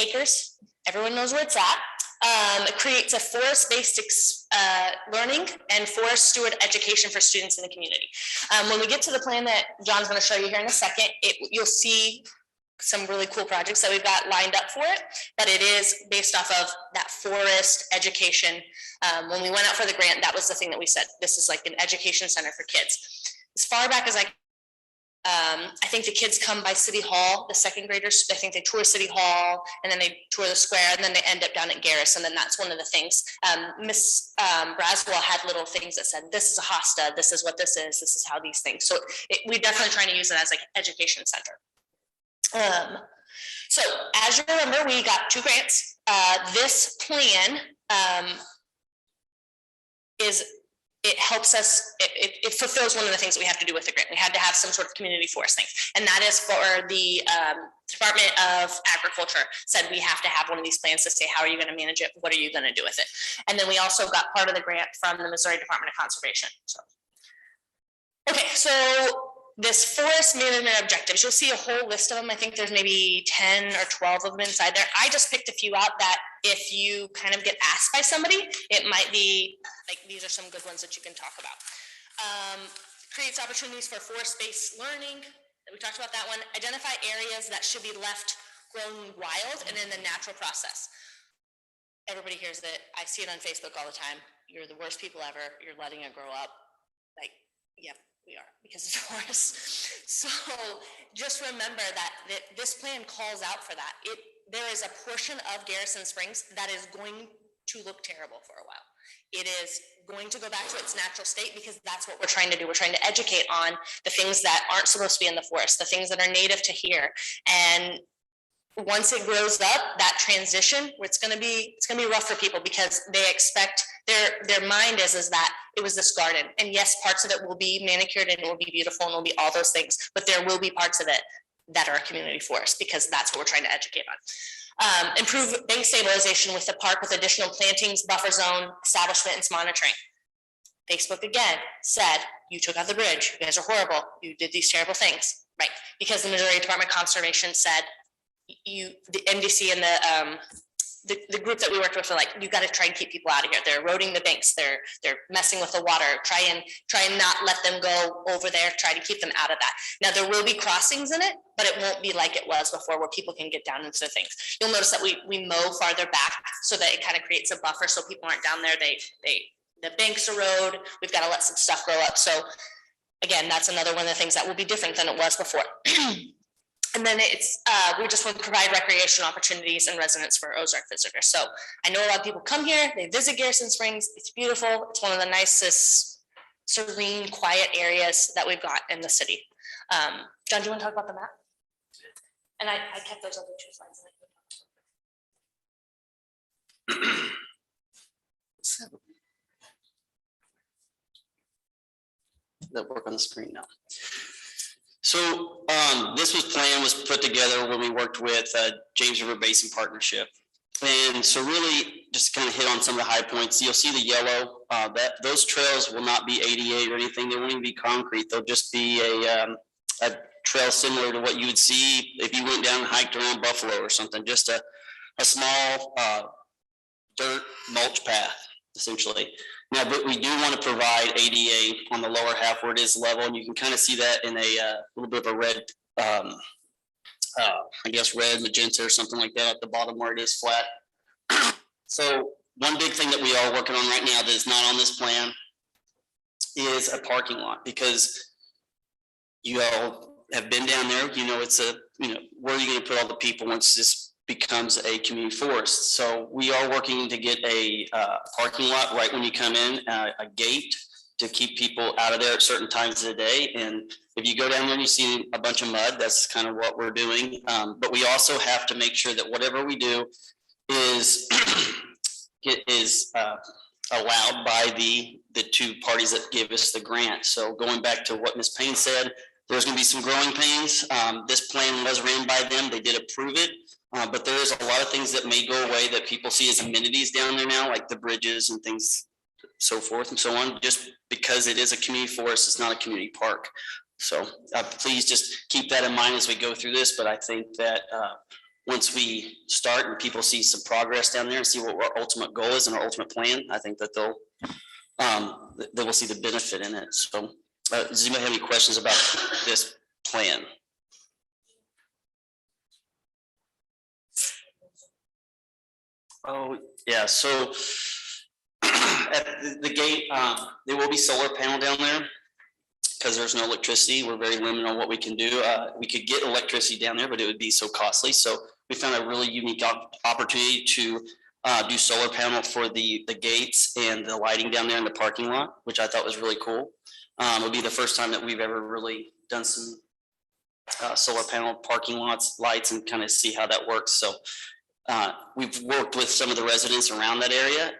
acres. Everyone knows where it's at. It creates a forest-based learning and forest steward education for students in the community. When we get to the plan that John's going to show you here in a second, you'll see some really cool projects that we've got lined up for it, but it is based off of that forest education. When we went out for the grant, that was the thing that we said, this is like an education center for kids. As far back as I think the kids come by City Hall, the second graders, I think they tour City Hall, and then they tour the square, and then they end up down at Garrison, and that's one of the things. Miss Braswell had little things that said, this is a hosta, this is what this is how these things. So we're definitely trying to use it as like an education center. So as you remember, we got 2 grants. This plan it helps us, it fulfills one of the things that we have to do with the grant. We had to have some sort of community forest thing. And that is for the Department of Agriculture said we have to have one of these plans to say, how are you going to manage it? What are you going to do with it? And then we also got part of the grant from the Missouri Department of Conservation. So, okay, so this forest management objectives, you'll see a whole list of them. I think there's maybe 10 or 12 of them inside there. I just picked a few out that if you kind of get asked by somebody, it might be like, these are some good ones that you can talk about. Creates opportunities for forest-based learning. We talked about that one. Identify areas that should be left grown wild and in the natural process. Everybody hears it. I see it on Facebook all the time. You're the worst people ever. You're letting it grow up. Like, yep. We are, because it's forests. So just remember that this plan calls out for that. There is a portion of Garrison Springs that is going to look terrible for a while. It is going to go back to its natural state because that's what we're trying to do. We're trying to educate on the things that aren't supposed to be in the forest, the things that are native to here. And once it grows up, that transition, it's going to be rough for people because they expect their mind is that it was this garden, and yes, parts of it will be manicured and it will be beautiful and it will be all those things, but there will be parts of it that are a community forest because that's what we're trying to educate on. Improve bank stabilization with the park with additional plantings, buffer zone, establishment, and monitoring. Facebook again said, you took out the bridge, you guys are horrible, you did these terrible things, right? Because the Missouri Department of Conservation said, the MDC and the group that we worked with are like, you got to try and keep people out of here. They're eroding the banks. They're messing with the water. Try and not let them go over there. Try to keep them out of that. Now there will be crossings in it, but it won't be like it was before where people can get down into things. You'll notice that we mow farther back so that it kind of creates a buffer so people aren't down there. The banks erode. We've got to let some stuff grow up. So again, that's another one of the things that will be different than it was before. And then it's, we just want to provide recreation opportunities and residents for Ozark visitors. So I know a lot of people come here, they visit Garrison Springs. It's beautiful. It's one of the nicest, serene, quiet areas that we've got in the city. John, do you want to talk about the map? And I kept those other 2 slides. That work on the screen now. So this was put together when we worked with James River Basin Partnership. And so really just kind of hit on some of the high points. You'll see the yellow, those trails will not be ADA or anything. They won't even be concrete. They'll just be a trail similar to what you would see if you went down and hiked around Buffalo or something, just a small dirt mulch path, essentially. Now, but we do want to provide ADA on the lower half where it is level, and you can kind of see that in a little bit of a red, I guess red, magenta or something like that at the bottom where it is flat. So one big thing that we are working on right now that is not on this plan is a parking lot, because you all have been down there, you know, it's where are you going to put all the people once this becomes a community forest? So we are working to get a parking lot right when you come in, a gate to keep people out of there at certain times of the day. And if you go down there and you see a bunch of mud, that's kind of what we're doing. But we also have to make sure that whatever we do is allowed by the 2 parties that give us the grant. So going back to what Ms. Payne said, there's going to be some growing pains. This plan was ran by them. They did approve it. But there is a lot of things that may go away that people see as amenities down there now, like the bridges and things, so forth and so on, just because it is a community forest, it's not a community park. So please just keep that in mind as we go through this. But I think that once we start and people see some progress down there and see what our ultimate goal is and our ultimate plan, I think that they will see the benefit in it. So does anybody have any questions about this plan? Oh, yeah, so at the gate, there will be solar panel down there. because there's no electricity. We're very limited on what we can do. We could get electricity down there, but it would be so costly. So we found a really unique opportunity to do solar panel for the gates and the lighting down there in the parking lot, which I thought was really cool. It'll be the first time that we've ever really done some solar panel parking lots, lights, and kind of see how that works. So we've worked with some of the residents around that area.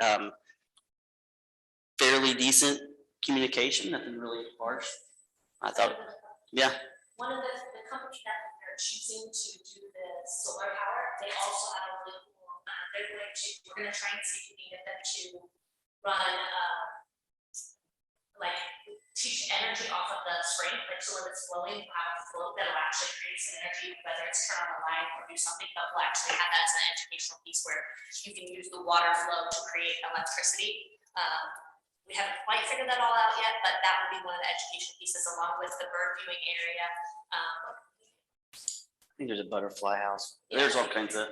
Fairly decent communication, nothing really harsh. I thought, yeah. One of the company that they're choosing to do the solar power, they also have a really cool, we're gonna try and see if we can get them to run, like, teach energy off of the spring, like, so when it's flowing, we'll have a float that'll actually create some energy, whether it's turn on the light or do something, but we'll actually have that as an educational piece where you can use the water flow to create electricity. We haven't quite figured that all out yet, but that would be one of the education pieces along with the bird viewing area. I think there's a butterfly house. There's all kinds of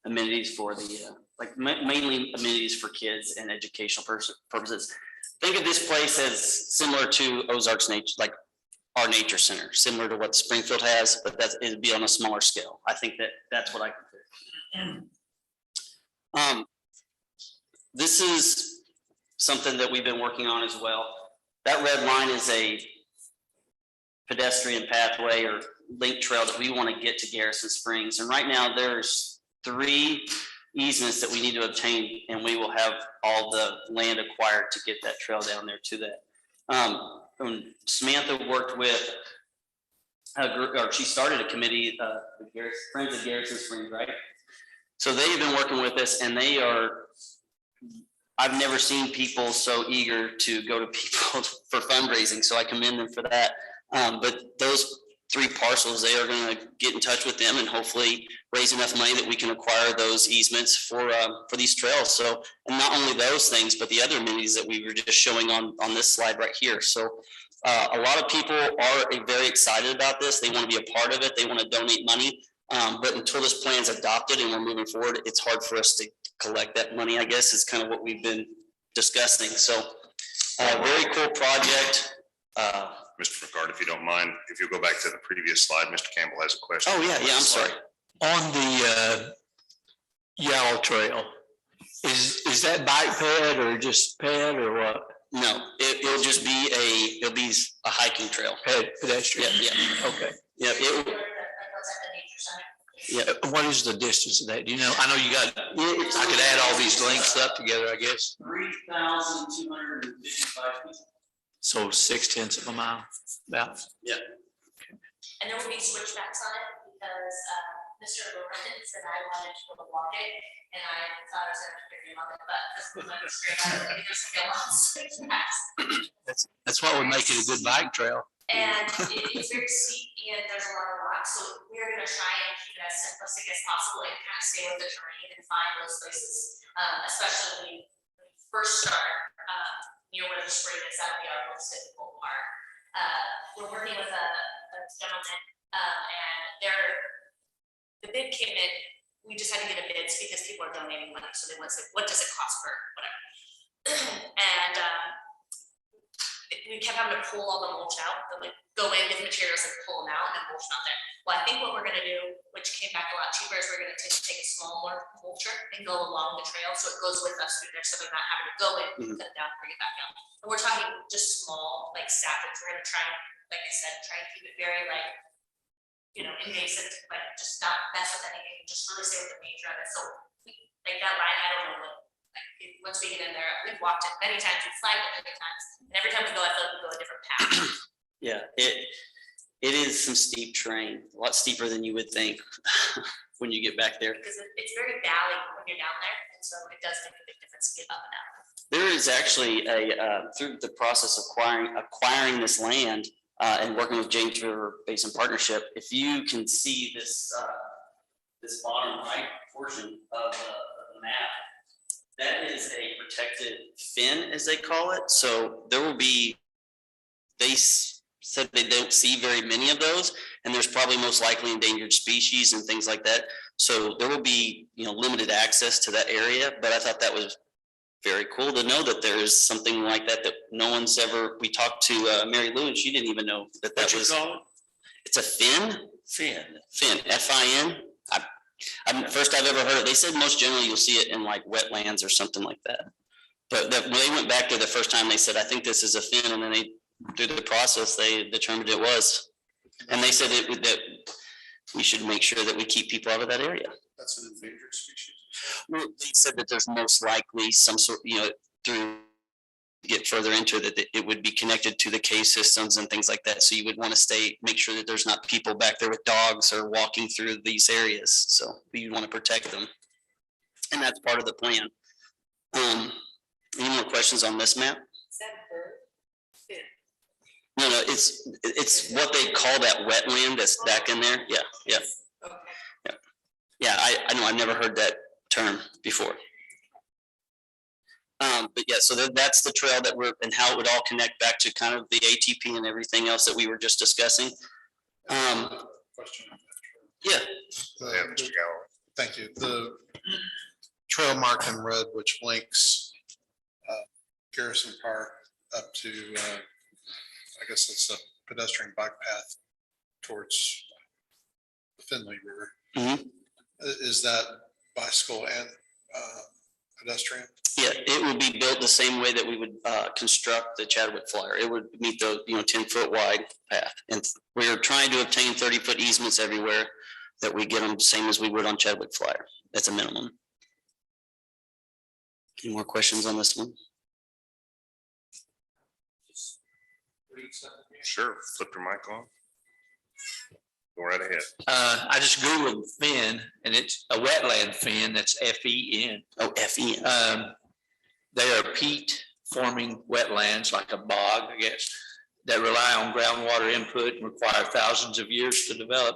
amenities for the, like mainly amenities for kids and educational purposes. Think of this place as similar to Ozark's nature, like our nature center, similar to what Springfield has, but it'd be on a smaller scale. I think that's what I consider. This is something that we've been working on as well. That red line is a pedestrian pathway or link trail that we want to get to Garrison Springs. And right now there's 3 easements that we need to obtain, and we will have all the land acquired to get that trail down there to that. Samantha worked with a group, or she started a committee, Friends of Garrison Springs, right? So they've been working with us, and I've never seen people so eager to go to people for fundraising, so I commend them for that. But those 3 parcels, they are going to get in touch with them and hopefully raise enough money that we can acquire those easements for these trails. So, and not only those things, but the other amenities that we were just showing on this slide right here. So a lot of people are very excited about this. They want to be a part of it. They want to donate money. But until this plan is adopted and we're moving forward, it's hard for us to collect that money, I guess, is kind of what we've been discussing. So very cool project. Mr. McCart, if you don't mind, if you go back to the previous slide, Mr. Campbell has a question. Oh, yeah, I'm sorry. On the yellow trail, is that bike ped or just ped or what? No, it'll just be it'll be a hiking trail. Pedestrian? Yeah. Okay. Yeah, What is the distance of that? Do you know? I know you got, I could add all these links up together, I guess. 3,255 feet. So 0.6 of a mile, about. Yeah. And there will be switchbacks on it because Mr. Lorenz and I wanted to go walk it, and I thought I was going to figure him on it, but because we went straight out of it, there's a lot of switchbacks. That's what would make it a good bike trail. And it's very steep and there's a lot of rocks, so we're gonna try and keep it as simplistic as possible and kind of stay with the terrain and find those places, especially when we first start near where the spring is. That'll be our most difficult part. We're working with a gentleman, and the bid came in. We just had to get a bids because people are donating money, so they want to say, what does it cost for whatever? And we kept having to pull all the mulch out, like go in with materials and pull them out and mulch them out there. Well, I think what we're gonna do, which came back a lot cheaper, is we're gonna take a small mulcher and go along the trail, so it goes with us through there, so we're not having to go in, cut it down, bring it back out. And we're talking just small, like saplings. We're gonna try, like I said, try and keep it very like, invasive, but just not mess with anything, just really stay with the nature of it. So like that line, I don't know what. Once we get in there, we've walked it many times, we've flagged it many times, and every time we go, I feel like we go a different path. Yeah, it is some steep terrain, a lot steeper than you would think when you get back there. Because it's very valley when you're down there, and so it does make a big difference to get up and down. There is actually through the process of acquiring this land and working with James River Basin Partnership, if you can see this this bottom right portion of the map, that is a protected fin, as they call it. So there will be, they said they don't see very many of those, and there's probably most likely endangered species and things like that. So there will be, limited access to that area, but I thought that was very cool to know that there is something like that, that no one's ever, we talked to Mary Lou and she didn't even know that that was. It's a fin. Fin, Fin. First I've ever heard it. They said most generally you'll see it in like wetlands or something like that. But when they went back there the first time, they said, I think this is a fin, and then they, through the process, they determined it was. And they said that we should make sure that we keep people out of that area. That's an endangered species. Well, they said that there's most likely some sort, through get further into that it would be connected to the cave systems and things like that. So you would want to make sure that there's not people back there with dogs or walking through these areas. So you want to protect them. And that's part of the plan. Any more questions on this map? Is that a bird? Fin. No, it's what they call that wetland that's back in there. Yeah. Okay. Yeah, I know, I've never heard that term before. But yeah, so that's the trail that and how it would all connect back to kind of the ATP and everything else that we were just discussing. Question on that trail. Yeah, Yeah, Mr. Galloway. Thank you. The trail marked in red, which links Garrison Park up to, I guess it's a pedestrian bike path towards the Finley River. Mhm. Is that bicycle and pedestrian? yeah, it would be built the same way that we would construct the Chadwick Flyer. It would meet the 10-foot wide path. And we're trying to obtain 30-foot easements everywhere that we get them same as we would on Chadwick Flyer. That's a minimum. Any more questions on this one? Sure, flip your mic on. Go right ahead. I just Googled fin, and it's a wetland fin, that's FEN. Oh, FE. They are peat forming wetlands, like a bog, I guess, that rely on groundwater input and require thousands of years to develop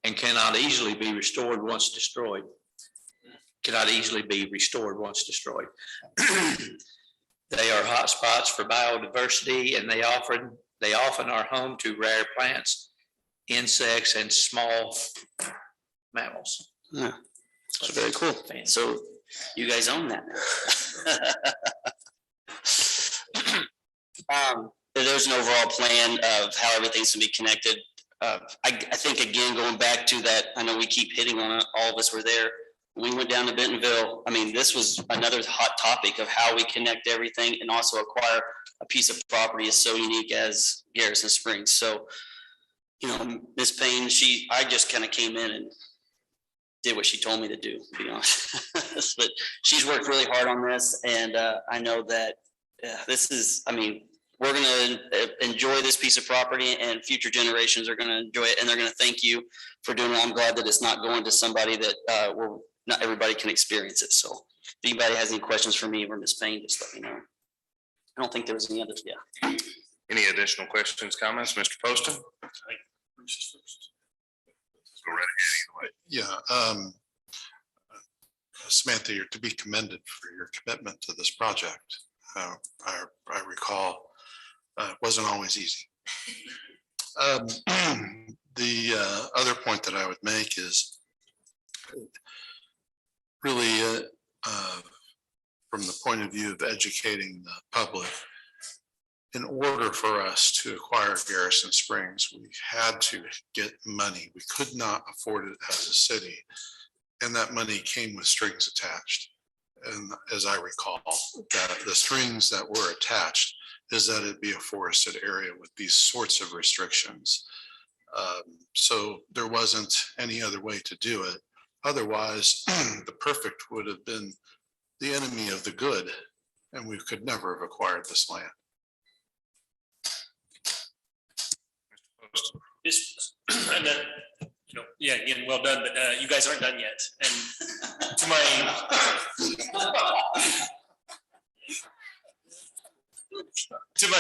and cannot easily be restored once destroyed. Cannot easily be restored once destroyed. They are hotspots for biodiversity, and they often are home to rare plants, insects, and small mammals. Yeah, that's very cool. So you guys own that. There's an overall plan of how everything's gonna be connected. I think, again, going back to that, I know we keep hitting on it, all of us were there. We went down to Bentonville. I mean, this was another hot topic of how we connect everything and also acquire a piece of property is so unique as Garrison Springs. So, Ms. Payne, I just kind of came in and did what she told me to do, to be honest. But she's worked really hard on this, and I know that we're gonna enjoy this piece of property, and future generations are gonna enjoy it, and they're gonna thank you for doing it. I'm glad that it's not going to somebody that not everybody can experience it. So if anybody has any questions for me or Ms. Payne, just let me know. I don't think there was any others. Yeah. Any additional questions, comments, Mr. Poston? Go right ahead either way. Yeah. Samantha, you're to be commended for your commitment to this project. I recall it wasn't always easy. The other point that I would make is really from the point of view of educating the public. In order for us to acquire Garrison Springs, we had to get money. We could not afford it as a city. And that money came with strings attached. And as I recall, that the strings that were attached is that it be a forested area with these sorts of restrictions. So there wasn't any other way to do it. Otherwise, the perfect would have been the enemy of the good, and we could never have acquired this land. This, and then, yeah, again, well done, but you guys aren't done yet. And to my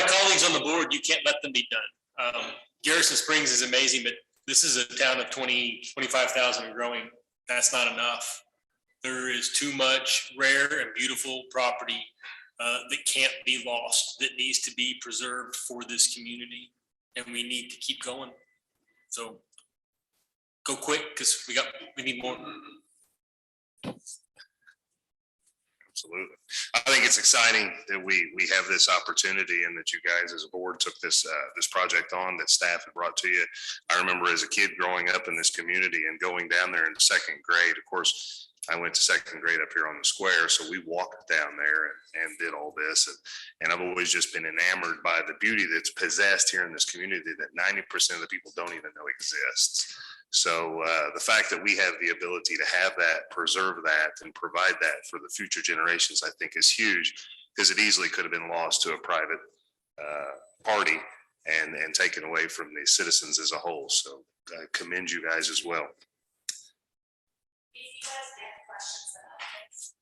colleagues on the board, you can't let them be done. Garrison Springs is amazing, but this is a town of 25,000 and growing. That's not enough. There is too much rare and beautiful property that can't be lost, that needs to be preserved for this community. And we need to keep going. So go quick, because we need more. Absolutely. I think it's exciting that we have this opportunity and that you guys as a board took this project on that staff had brought to you. I remember as a kid growing up in this community and going down there in second grade. Of course, I went to second grade up here on the square, so we walked down there and did all this. And I've always just been enamored by the beauty that's possessed here in this community that 90% of the people don't even know exists. So the fact that we have the ability to have that, preserve that, and provide that for the future generations, I think is huge, because it easily could have been lost to a private party and taken away from the citizens as a whole. So I commend you guys as well. If you guys have questions about this.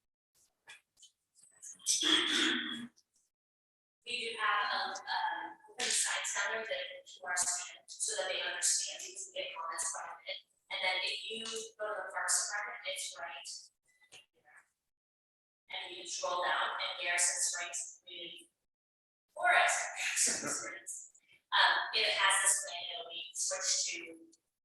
We do have open sites down there that to our students so that they understand, because we get comments from it. And then if you go to the Parks Department, it's right. And you scroll down and Garrison Springs Community Forest. If it has this plan, it'll be switched to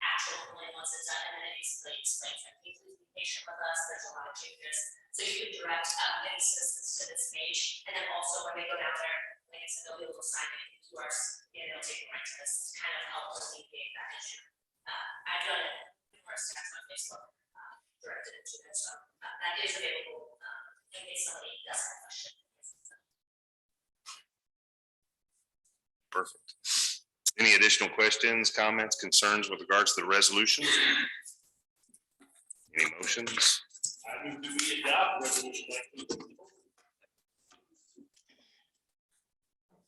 actual plan once it's done, and then it basically explains that. Please be patient with us, there's a lot of changes. So you can direct any citizens to this page, and then also when they go down there, like I said, they'll be able to sign it into our, they'll take it right to this, to kind of help alleviate that issue. I've done it numerous times on Facebook, directed it to them, so that is available, in case somebody does have a question. Perfect. Any additional questions, comments, concerns with regards to the resolution? Any motions? I move that we adopt resolution 19.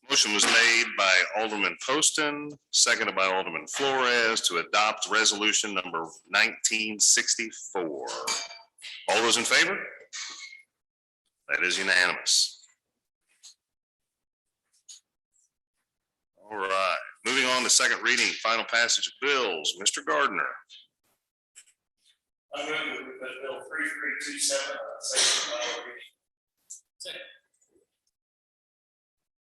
Motion was made by Alderman Poston, seconded by Alderman Flores to adopt resolution number 1964. All those in favor? That is unanimous. All right, moving on to second reading, final passage of bills. Mr. Gardner. I move that we put bill 3327 on second and final reading.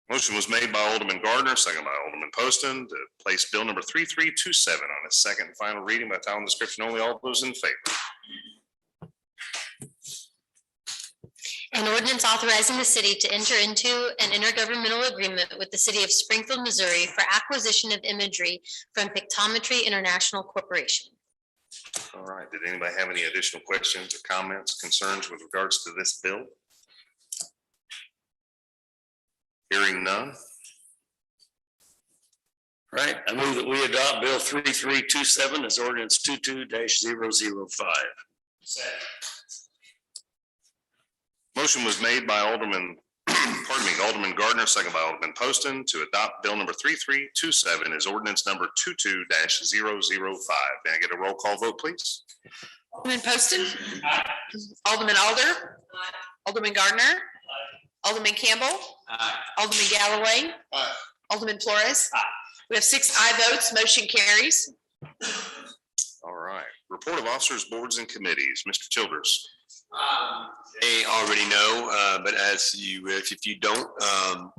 Motion was made by Alderman Gardner, second by Alderman Poston to place bill number 3327 on its second and final reading by title and description only. All those in favor? An ordinance authorizing the city to enter into an intergovernmental agreement with the city of Springfield, Missouri for acquisition of imagery from Pictometry International Corporation. All right, did anybody have any additional questions or comments, concerns with regards to this bill? Hearing none. Right, I move that we adopt bill 3327 as ordinance 22-005. Second. Motion was made by Alderman Gardner, second by Alderman Poston to adopt bill number 3327 as ordinance number 22-005. May I get a roll call vote, please? Alderman Poston. Alderman Alder. Alderman Gardner. Alderman Campbell. Alderman Galloway. Alderman Flores. We have 6 aye votes, motion carries. All right, report of officers, boards, and committees. Mr. Childers. They already know, but if you don't,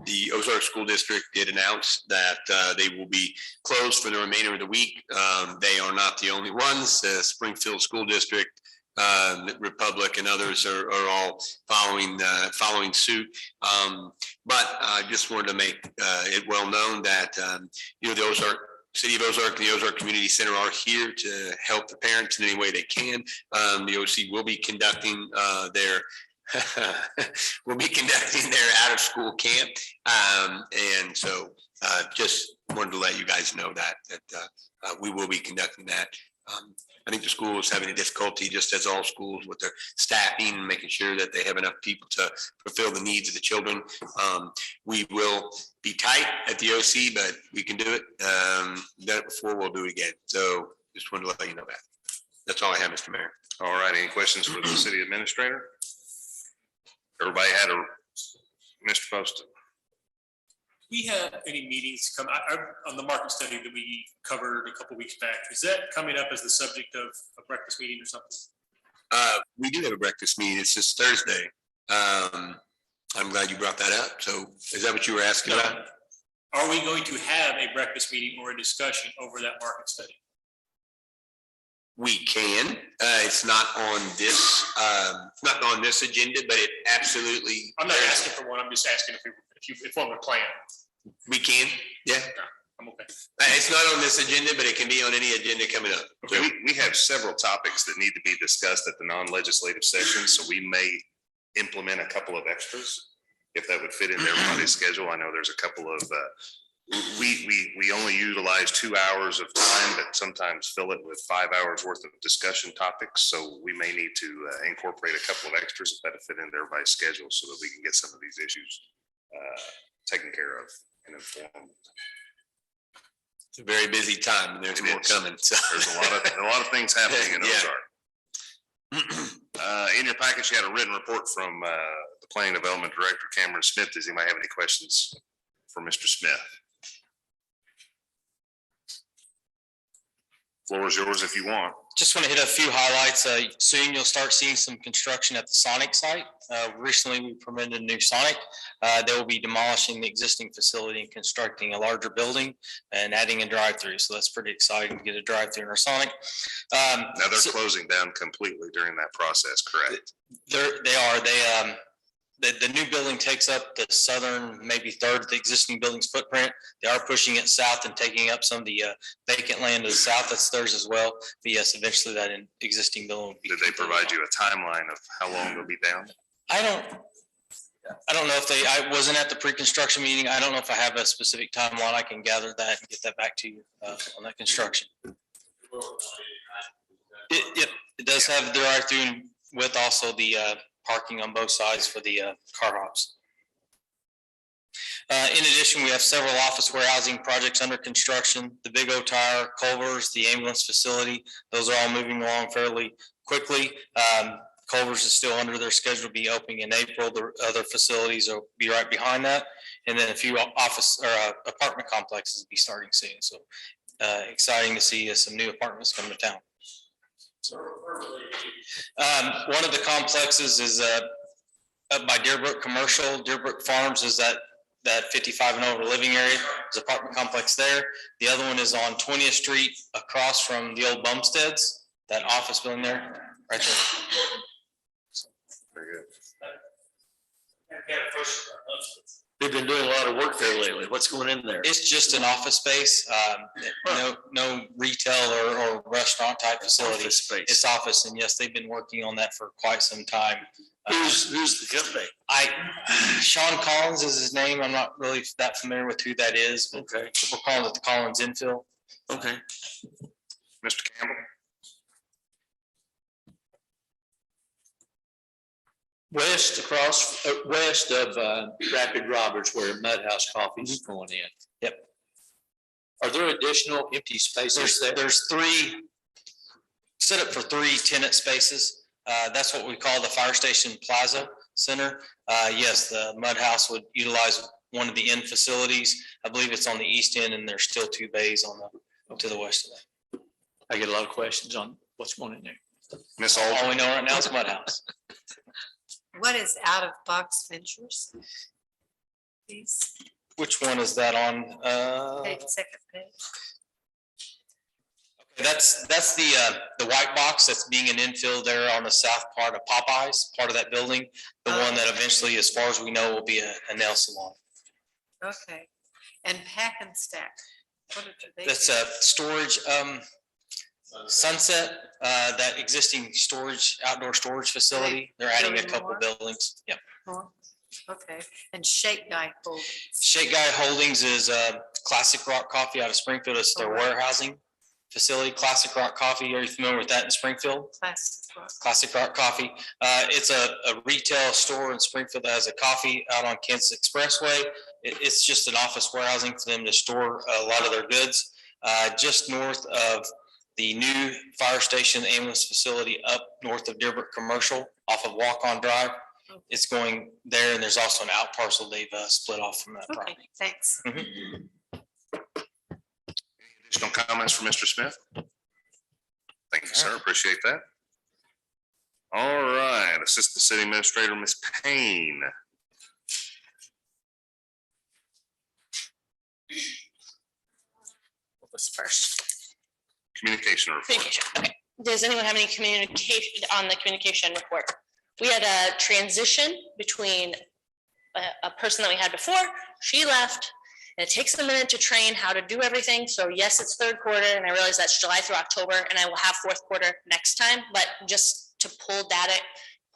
the Ozark School District did announce that they will be closed for the remainder of the week. They are not the only ones. Springfield School District, Republic, and others are all following suit. But I just wanted to make it well known that the City of Ozark and the Ozark Community Center are here to help the parents in any way they can. The OC will be conducting their out of school camp, and so just wanted to let you guys know that we will be conducting that. I think the school is having a difficulty, just as all schools, with their staffing, making sure that they have enough people to fulfill the needs of the children. We will be tight at the OC, but we can do it. Done it before, we'll do it again. So just wanted to let you know that. That's all I have, Mr. Mayor. All right, any questions for the city administrator? Everybody had Mr. Poston. We have any meetings come on the market study that we covered a couple weeks back? Is that coming up as the subject of a breakfast meeting or something? We do have a breakfast meeting. It's this Thursday. I'm glad you brought that up. So is that what you were asking about? Are we going to have a breakfast meeting or a discussion over that market study? We can. It's not on this agenda, but it absolutely. I'm not asking for one, I'm just asking if one would plan. We can, yeah. I'm okay. It's not on this agenda, but it can be on any agenda coming up. So we have several topics that need to be discussed at the non-legislative session, so we may implement a couple of extras if that would fit in everybody's schedule. I know there's a couple of, we only utilize 2 hours of time, but sometimes fill it with 5 hours worth of discussion topics. So we may need to incorporate a couple of extras if that would fit into everybody's schedule so that we can get some of these issues taken care of and informed. It's a very busy time and there's more coming. So there's a lot of things happening in Yeah. Ozark. In your package, you had a written report from the Planning Development Director, Cameron Smith. Does anybody have any questions for Mr. Smith? Floor is yours if you want. Just want to hit a few highlights. Soon you'll start seeing some construction at the Sonic site. Recently, we permitted a new Sonic. They will be demolishing the existing facility and constructing a larger building and adding a drive-through. So that's pretty exciting to get a drive-through in our Sonic. Now they're closing down completely during that process, correct? They are. The new building takes up the southern, maybe third of the existing building's footprint. They are pushing it south and taking up some of the vacant land to the south. That's theirs as well. But yes, eventually that existing building will be. Did they provide you a timeline of how long they'll be down? I don't know if I wasn't at the pre-construction meeting. I don't know if I have a specific timeline. I can gather that and get that back to you on that construction. It does have the drive-through with also the parking on both sides for the car hops. In addition, we have several office warehousing projects under construction. The Big O Tire, Culver's, the ambulance facility, those are all moving along fairly quickly. Culver's is still under their schedule to be opening in April. The other facilities will be right behind that. And then a few office or apartment complexes will be starting soon. So exciting to see some new apartments come to town. One of the complexes is up by Deerbrook Commercial. Deerbrook Farms is that 55 and over living area. There's an apartment complex there. The other one is on 20th Street across from the old Bumsteads, that office building there, right there. Very good. They've been doing a lot of work there lately. What's going in there? It's just an office space, no retail or restaurant type facility. Office space. It's office, and yes, they've been working on that for quite some time. Who's the company? Sean Collins is his name. I'm not really that familiar with who that is, but Okay. we're calling it the Collins Infill. Okay. Mr. Campbell? West of Rapid Roberts where Mudhouse Coffee is going in. Yep. Are there additional empty spaces there? There's three, set up for 3 tenant spaces. That's what we call the Fire Station Plaza Center. Yes, the Mudhouse would utilize one of the end facilities. I believe it's on the east end, and there's still 2 bays on to the west of that. I get a lot of questions on what's going in there. Miss All Alderman? we know right now is Mudhouse. What is out of box ventures? Please, Which one is that on? second page. That's the white box that's being an infill there on the south part of Popeyes, part of that building. The one that eventually, as far as we know, will be a nail salon. Okay, and Pack and Stack. What are they? That's a storage, Sunset, that existing outdoor storage facility. They're adding a Building couple more? buildings. Yep. Oh, okay, and Shake Guy Holdings. Shake Guy Holdings is Classic Rock Coffee out of Springfield. It's their warehousing facility. Classic Rock Coffee. Are you familiar with that in Springfield? Classic Rock Coffee. It's a retail store in Springfield that has a coffee out on Kansas Expressway. It's just an office warehousing for them to store a lot of their goods. Just north of the new fire station ambulance facility up north of Deerbrook Commercial off of Walk-On Drive. It's going there, and there's also an out parcel they've split off from that Okay, property. thanks. Additional comments from Mr. Smith? Thank you, sir. Appreciate that. All right, Assistant City Administrator, Ms. Payne. What was first? Communication report. Communication, okay. Does anyone have any communication on the communication report? We had a transition between a person that we had before, she left, and it takes a minute to train how to do everything. So yes, it's third quarter, and I realize that's July through October, and I will have fourth quarter next time, but just to pull data,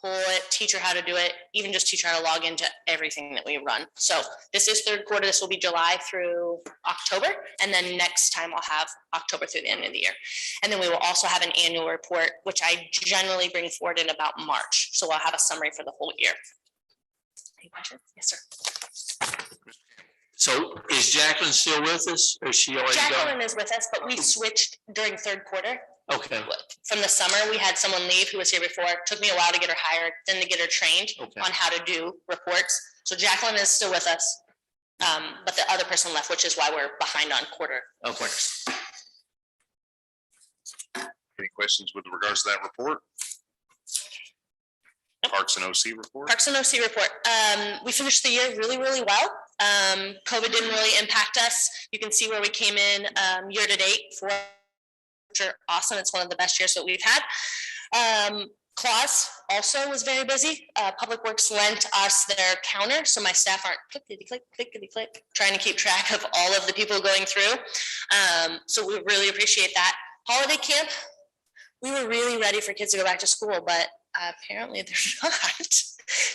pull it, teach her how to do it, even just teach her how to log into everything that we run. So this is third quarter, this will be July through October, and then next time I'll have October through the end of the year. And then we will also have an annual report, which I generally bring forward in about March. So I'll have a summary for the whole year. Any questions? Yes, sir. So is Jacqueline still with us, or is she already gone? Jacqueline is with us, but we switched during third quarter. Okay, From the summer, we had someone leave who was here before. It took me a while to get her hired, then to get her trained Okay. on how to do reports. So Jacqueline is still with us. But the other person left, which is why we're behind on quarter. okay. Any questions with regards to that report? Parks and OC report? Parks and OC report. We finished the year really, really well. COVID didn't really impact us. You can see where we came in year to date for which are awesome. It's one of the best years that we've had. Claus also was very busy. Public Works lent us their counter, so my staff aren't clickety-click, clickety-click, trying to keep track of all of the people going through. So we really appreciate that. Holiday camp, we were really ready for kids to go back to school, but apparently they're not.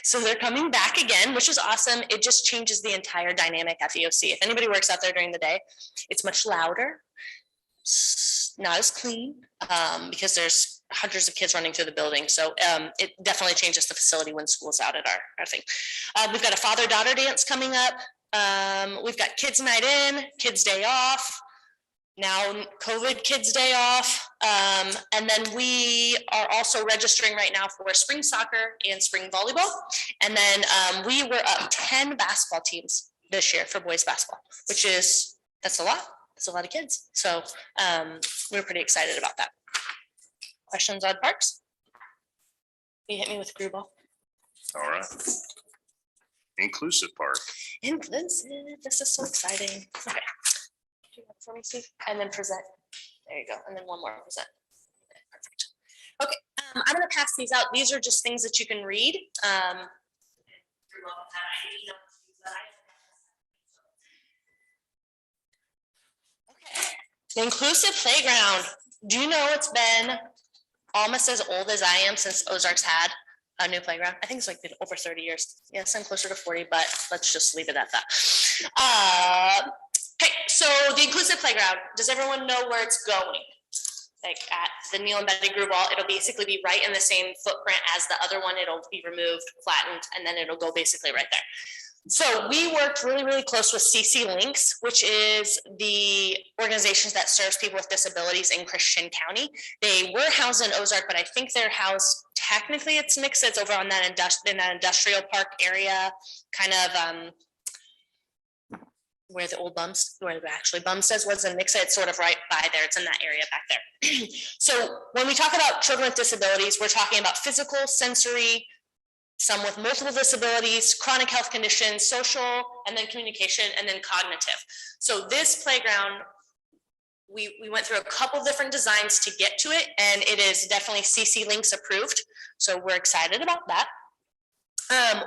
So they're coming back again, which is awesome. It just changes the entire dynamic at the OC. If anybody works out there during the day, it's much louder, not as clean, because there's hundreds of kids running through the building. So it definitely changes the facility when school's out at our thing. We've got a father-daughter dance coming up. We've got kids night in, kids day off. Now COVID kids day off. And then we are also registering right now for spring soccer and spring volleyball. And then we were up 10 basketball teams this year for boys basketball, which is, that's a lot. It's a lot of kids. So we're pretty excited about that. Questions on parks? You hit me with a screwball. All right. Inclusive park. Inclusive, this is so exciting. Okay. Do that for me, Steve, and then present. There you go, and then one more present. Okay, perfect. Okay, I'm gonna pass these out. These are just things that you can read. Okay, the inclusive playground. Do you know it's been almost as old as I am since Ozark's had a new playground? I think it's like been over 30 years. Yes, I'm closer to 40, but let's just leave it at that. Okay, so the inclusive playground, does everyone know where it's going? Like at the Neil and Betty Gruball, it'll basically be right in the same footprint as the other one. It'll be removed, flattened, and then it'll go basically right there. So we worked really, really close with CC Links, which is the organizations that serves people with disabilities in Christian County. They were housed in Ozark, but I think they're housed, technically it's mixed. It's over on that industrial park area, kind of where the old bums, where actually Bumstead's was, and Nixa, it's sort of right by there. It's in that area back there. So when we talk about children with disabilities, we're talking about physical, sensory, some with multiple disabilities, chronic health conditions, social, and then communication, and then cognitive. So this playground, we went through a couple different designs to get to it, and it is definitely CC Links approved. So we're excited about that.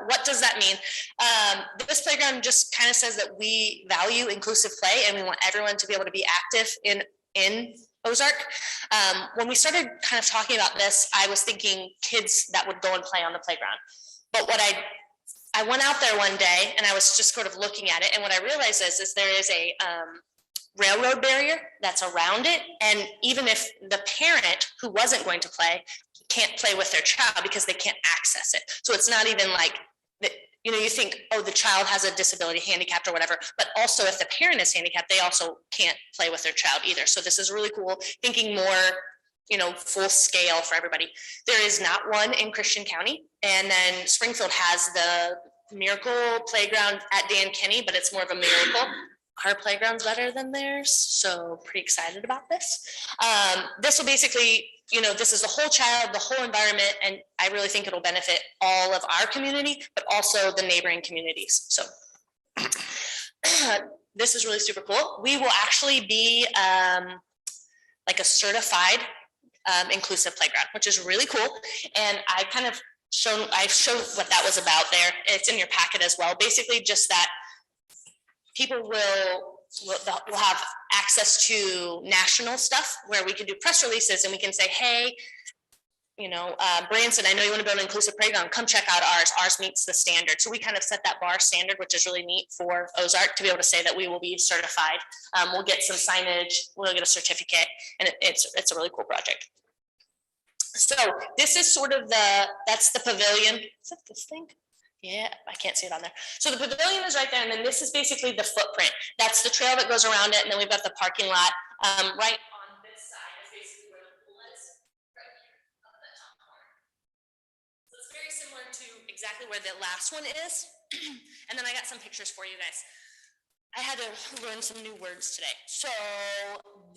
What does that mean? This playground just kind of says that we value inclusive play and we want everyone to be able to be active in Ozark. When we started kind of talking about this, I was thinking kids that would go and play on the playground. But what I went out there one day and I was just sort of looking at it, and what I realized is there is a railroad barrier that's around it, and even if the parent who wasn't going to play can't play with their child because they can't access it. So it's not even like, you know, you think, oh, the child has a disability, handicapped or whatever, but also if the parent is handicapped, they also can't play with their child either. So this is really cool, thinking more, you know, full scale for everybody. There is not one in Christian County. And then Springfield has the Miracle Playground at Dan Kenny, but it's more of a miracle. Our playground's better than theirs, so pretty excited about this. This will basically, you know, this is the whole child, the whole environment, and I really think it'll benefit all of our community, but also the neighboring communities. So this is really super cool. We will actually be like a certified inclusive playground, which is really cool. And I showed what that was about there. It's in your packet as well. Basically just that people will have access to national stuff where we can do press releases and we can say, hey, Branson, I know you want to build an inclusive playground. Come check out ours. Ours meets the standard. So we kind of set that bar standard, which is really neat for Ozark to be able to say that we will be certified. We'll get some signage, we'll get a certificate, and it's a really cool project. So this is sort of that's the pavilion. Is that this thing? Yeah, I can't see it on there. So the pavilion is right there, and then this is basically the footprint. That's the trail that goes around it, and then we've got the parking lot right on this side is basically where the pool is, right here, up in the top corner. So it's very similar to exactly where the last one is. And then I got some pictures for you guys. I had to learn some new words today. So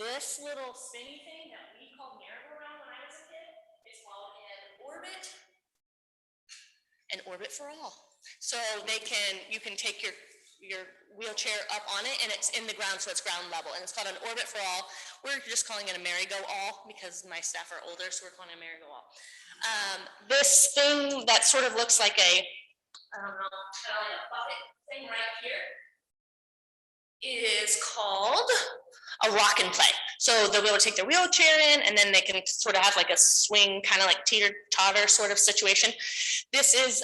this little spinny thing that we called merry-go-round when I was a kid is called an orbit. An orbit for all. So you can take your wheelchair up on it and it's in the ground, so it's ground level, and it's called an orbit for all. We're just calling it a merry-go-all because my staff are older, so we're calling it a merry-go-all. This thing that sort of looks like a, I don't know, kind of like a bucket thing right here is called a rock and play. So they'll be able to take their wheelchair in and then they can sort of have like a swing, kind of like teeter-totter sort of situation. This is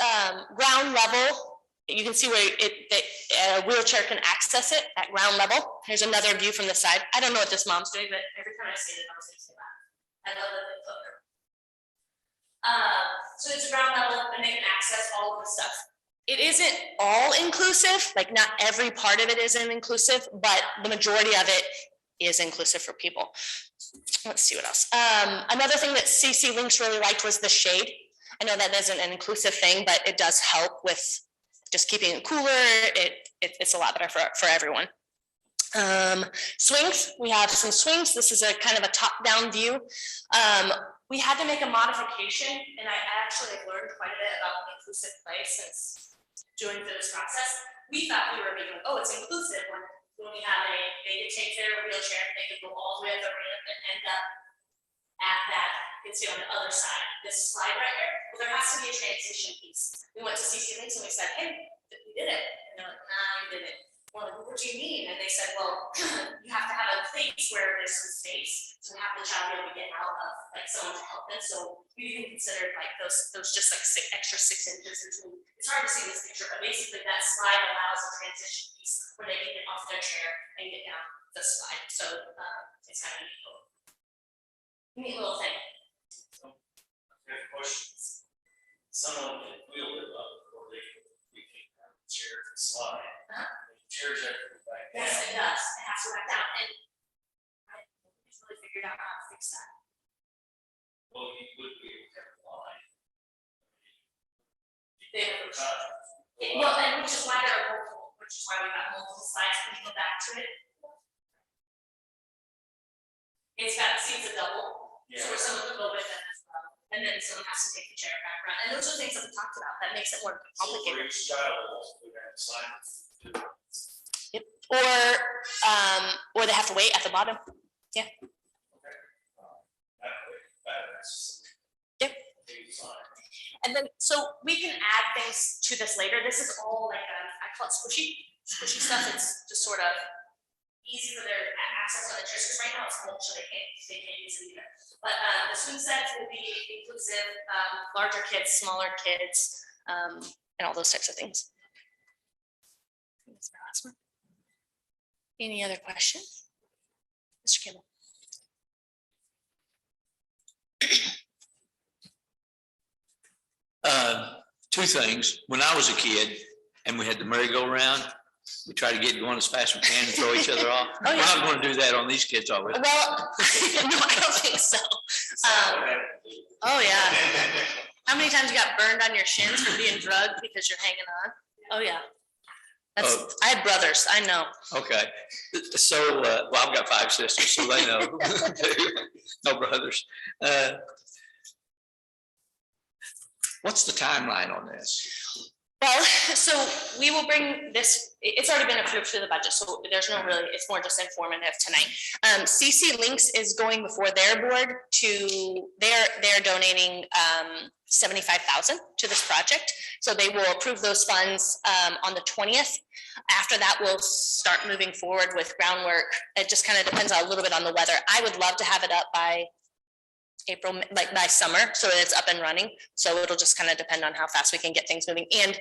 ground level. You can see where a wheelchair can access it at ground level. Here's another view from the side. I don't know what this mom's doing, but every time I see it, I was going to say that. I love that they put her. So it's a ground level and they can access all of the stuff. It isn't all inclusive, like not every part of it isn't inclusive, but the majority of it is inclusive for people. Let's see what else. Another thing that CC Links really liked was the shade. I know that isn't an inclusive thing, but it does help with just keeping it cooler. It's a lot better for everyone. Swings, we have some swings. This is a kind of a top-down view. We had to make a modification, and I actually have learned quite a bit about inclusive play since doing this process. We thought we were being, it's inclusive when we have they could take their wheelchair, they could go all the way up the ramp and end up at that, you can see on the other side, this slide right here. Well, there has to be a transition piece. We went to CC Links and we said, hey, we did it. And they're like, nah, you didn't. Well, what do you mean? And they said, well, you have to have a place where there's some space to have the child be able to get out of, like someone to help them. So we even considered like those just like extra 6 inches between. It's hard to see this picture, but basically that slide allows a transition piece where they can get off their chair and get down the slide. So it's kind of neat little thing. I have questions. Someone can wheel it up or we can have a chair to slide. Chairs have to go back down. Yes, it does. It has to go back down. And I just really figured out how to fix that. Well, you would be able to have a line. Well, and which is why there are multiple, which is why we got multiple slides when you go back to it. It's got seats a double, so where someone can go with them as well. And then someone has to take the chair back around. And those are things that we talked about that makes it more complicated. So for each child, we have slides. Yep. Or they have to wait at the bottom. Yeah. Yep. And then, so we can add things to this later. This is all like I call it squishy stuff. It's just sort of easy for their access on the chairs. Because right now it's mulch, so they can't use it either. But the swing sets will be inclusive, larger kids, smaller kids, and all those types of things. That's my last one. Any other questions? Mr. Kimball. Two things. When I was a kid and we had the merry-go-round, we tried to get going as fast as we can and throw each other off. Oh, yeah. We're not going to do that on these kids, are we? Well, no, I don't think so. Oh, yeah. How many times you got burned on your shins for being drugged because you're hanging on? Oh, yeah. I had brothers, I know. Okay. So, well, I've got 5 sisters, so they know. No brothers. What's the timeline on this? Well, so we will bring this, it's already been approved through the budget, so there's no really, it's more just informative tonight. CC Links is going before their board to, they're donating 75,000 to this project. So they will approve those funds on the 20th. After that, we'll start moving forward with groundwork. It just kind of depends a little bit on the weather. I would love to have it up by April, like by summer, so that it's up and running. So it'll just kind of depend on how fast we can get things moving, and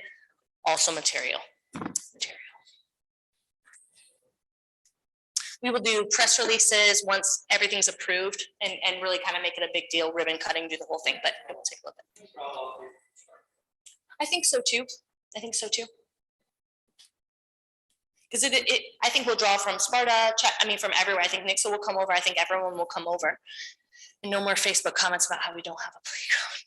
also material. We will do press releases once everything's approved and really kind of make it a big deal, ribbon cutting, do the whole thing, but it will take a little bit. I think so too. Because I think we'll draw from Sparta, from everywhere. I think Nixa will come over. I think everyone will come over. And no more Facebook comments about how we don't have a playground.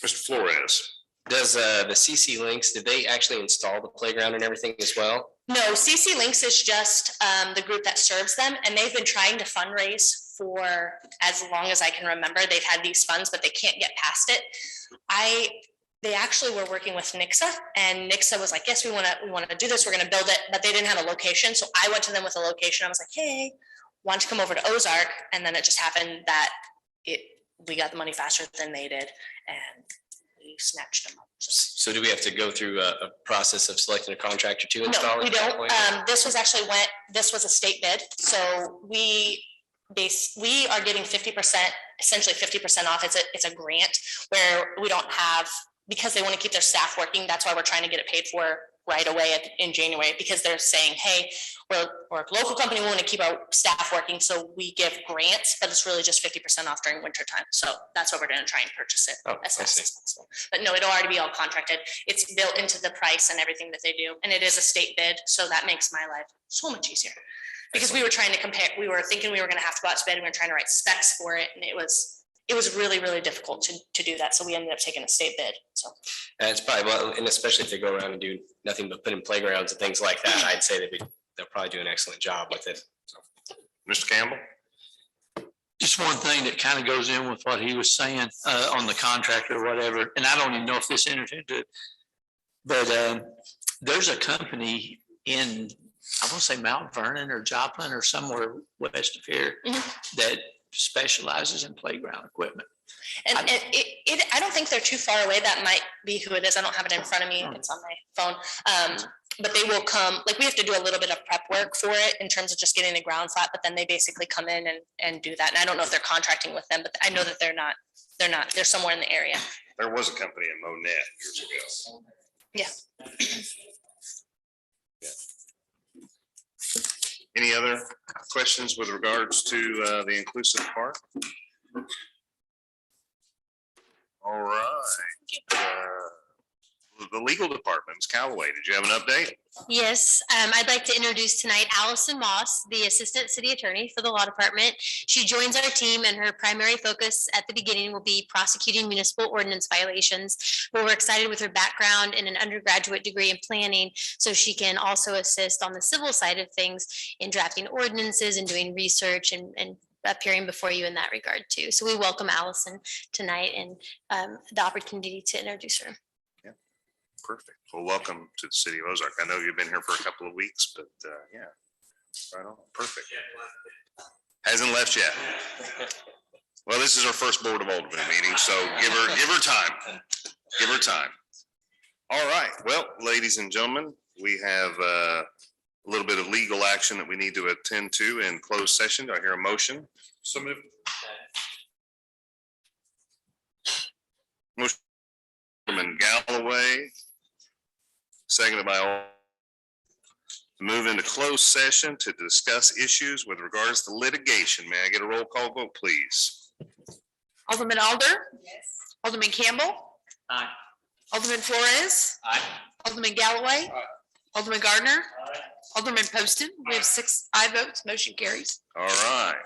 Mr. Flores. Does the CC Links, did they actually install the playground and everything as well? No, CC Links is just the group that serves them, and they've been trying to fundraise for as long as I can remember. They've had these funds, but they can't get past it. They actually were working with Nixa, and Nixa was like, yes, we want to do this. We're going to build it, but they didn't have a location. So I went to them with a location. I was like, hey, why don't you come over to Ozark? And then it just happened that we got the money faster than they did, and we snatched them up. So do we have to go through a process of selecting a contractor to install? No, we don't. This was a state bid. So we are getting 50%, essentially 50% off. It's a grant where we don't have, because they want to keep their staff working. That's why we're trying to get it paid for right away in January, because they're saying, hey, we're a local company, we want to keep our staff working, so we give grants, but it's really just 50% off during winter time. So that's what we're going to try and purchase it as fast as possible. But no, it'll already be all contracted. It's built into the price and everything that they do, and it is a state bid, so that makes my life so much easier. Because we were trying to compare, we were thinking we were going to have to go out to bid, and we were trying to write specs for it, and it was really, really difficult to do that. So we ended up taking a state bid. So it's probably, well, and especially if they go around and do nothing but put in playgrounds and things like that, I'd say they'll probably do an excellent job with it. So. Mr. Campbell? Just one thing that kind of goes in with what he was saying on the contract or whatever, and I don't even know if this entered into it, but there's a company in, I want to say Mount Vernon or Joplin or somewhere west of here that specializes in playground equipment. And I don't think they're too far away. That might be who it is. I don't have it in front of me. It's on my phone. But they will come, like we have to do a little bit of prep work for it in terms of just getting the ground flat, but then they basically come in and do that. And I don't know if they're contracting with them, but I know that they're somewhere in the area. There was a company in Monette years ago. Yeah. Any other questions with regards to the inclusive part? All right. The legal department, Ms. Callaway, did you have an update? Yes, I'd like to introduce tonight Allison Moss, the Assistant City Attorney for the Law Department. She joins our team, and her primary focus at the beginning will be prosecuting municipal ordinance violations. But we're excited with her background and an undergraduate degree in planning, so she can also assist on the civil side of things in drafting ordinances and doing research and appearing before you in that regard too. So we welcome Allison tonight and the opportunity to introduce her. Perfect. Well, welcome to the city of Ozark. I know you've been here for a couple of weeks, but yeah, right on. Perfect. Hasn't left yet. Well, this is our first Board of Alderman meeting, so give her time. Give her time. All right. Well, ladies and gentlemen, we have a little bit of legal action that we need to attend to in closed session. Do I hear a motion? So moved. Motion, Alderman Galloway. Seconded by all. Move into closed session to discuss issues with regards to litigation. May I get a roll call vote, please? Alderman Alder? Yes. Alderman Campbell? Aye. Alderman Flores? Aye. Alderman Galloway? Aye. Alderman Gardner? Aye. Alderman Poston? We have 6 aye votes. Motion carries. All right.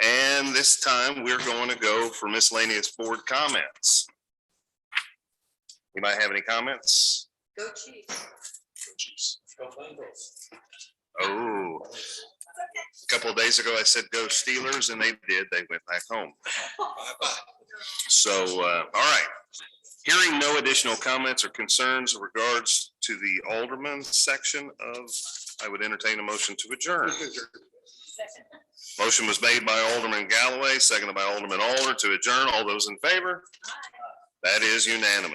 And this time, we're going to go for miscellaneous board comments. Anybody have any comments? Go Chiefs. Oh, a couple of days ago, I said go Steelers, and they did. They went back home. So, all right. Hearing no additional comments or concerns in regards to the Alderman section of, I would entertain a motion to adjourn. Motion was made by Alderman Galloway, seconded by Alderman Alder to adjourn. All those in favor? That is unanimous.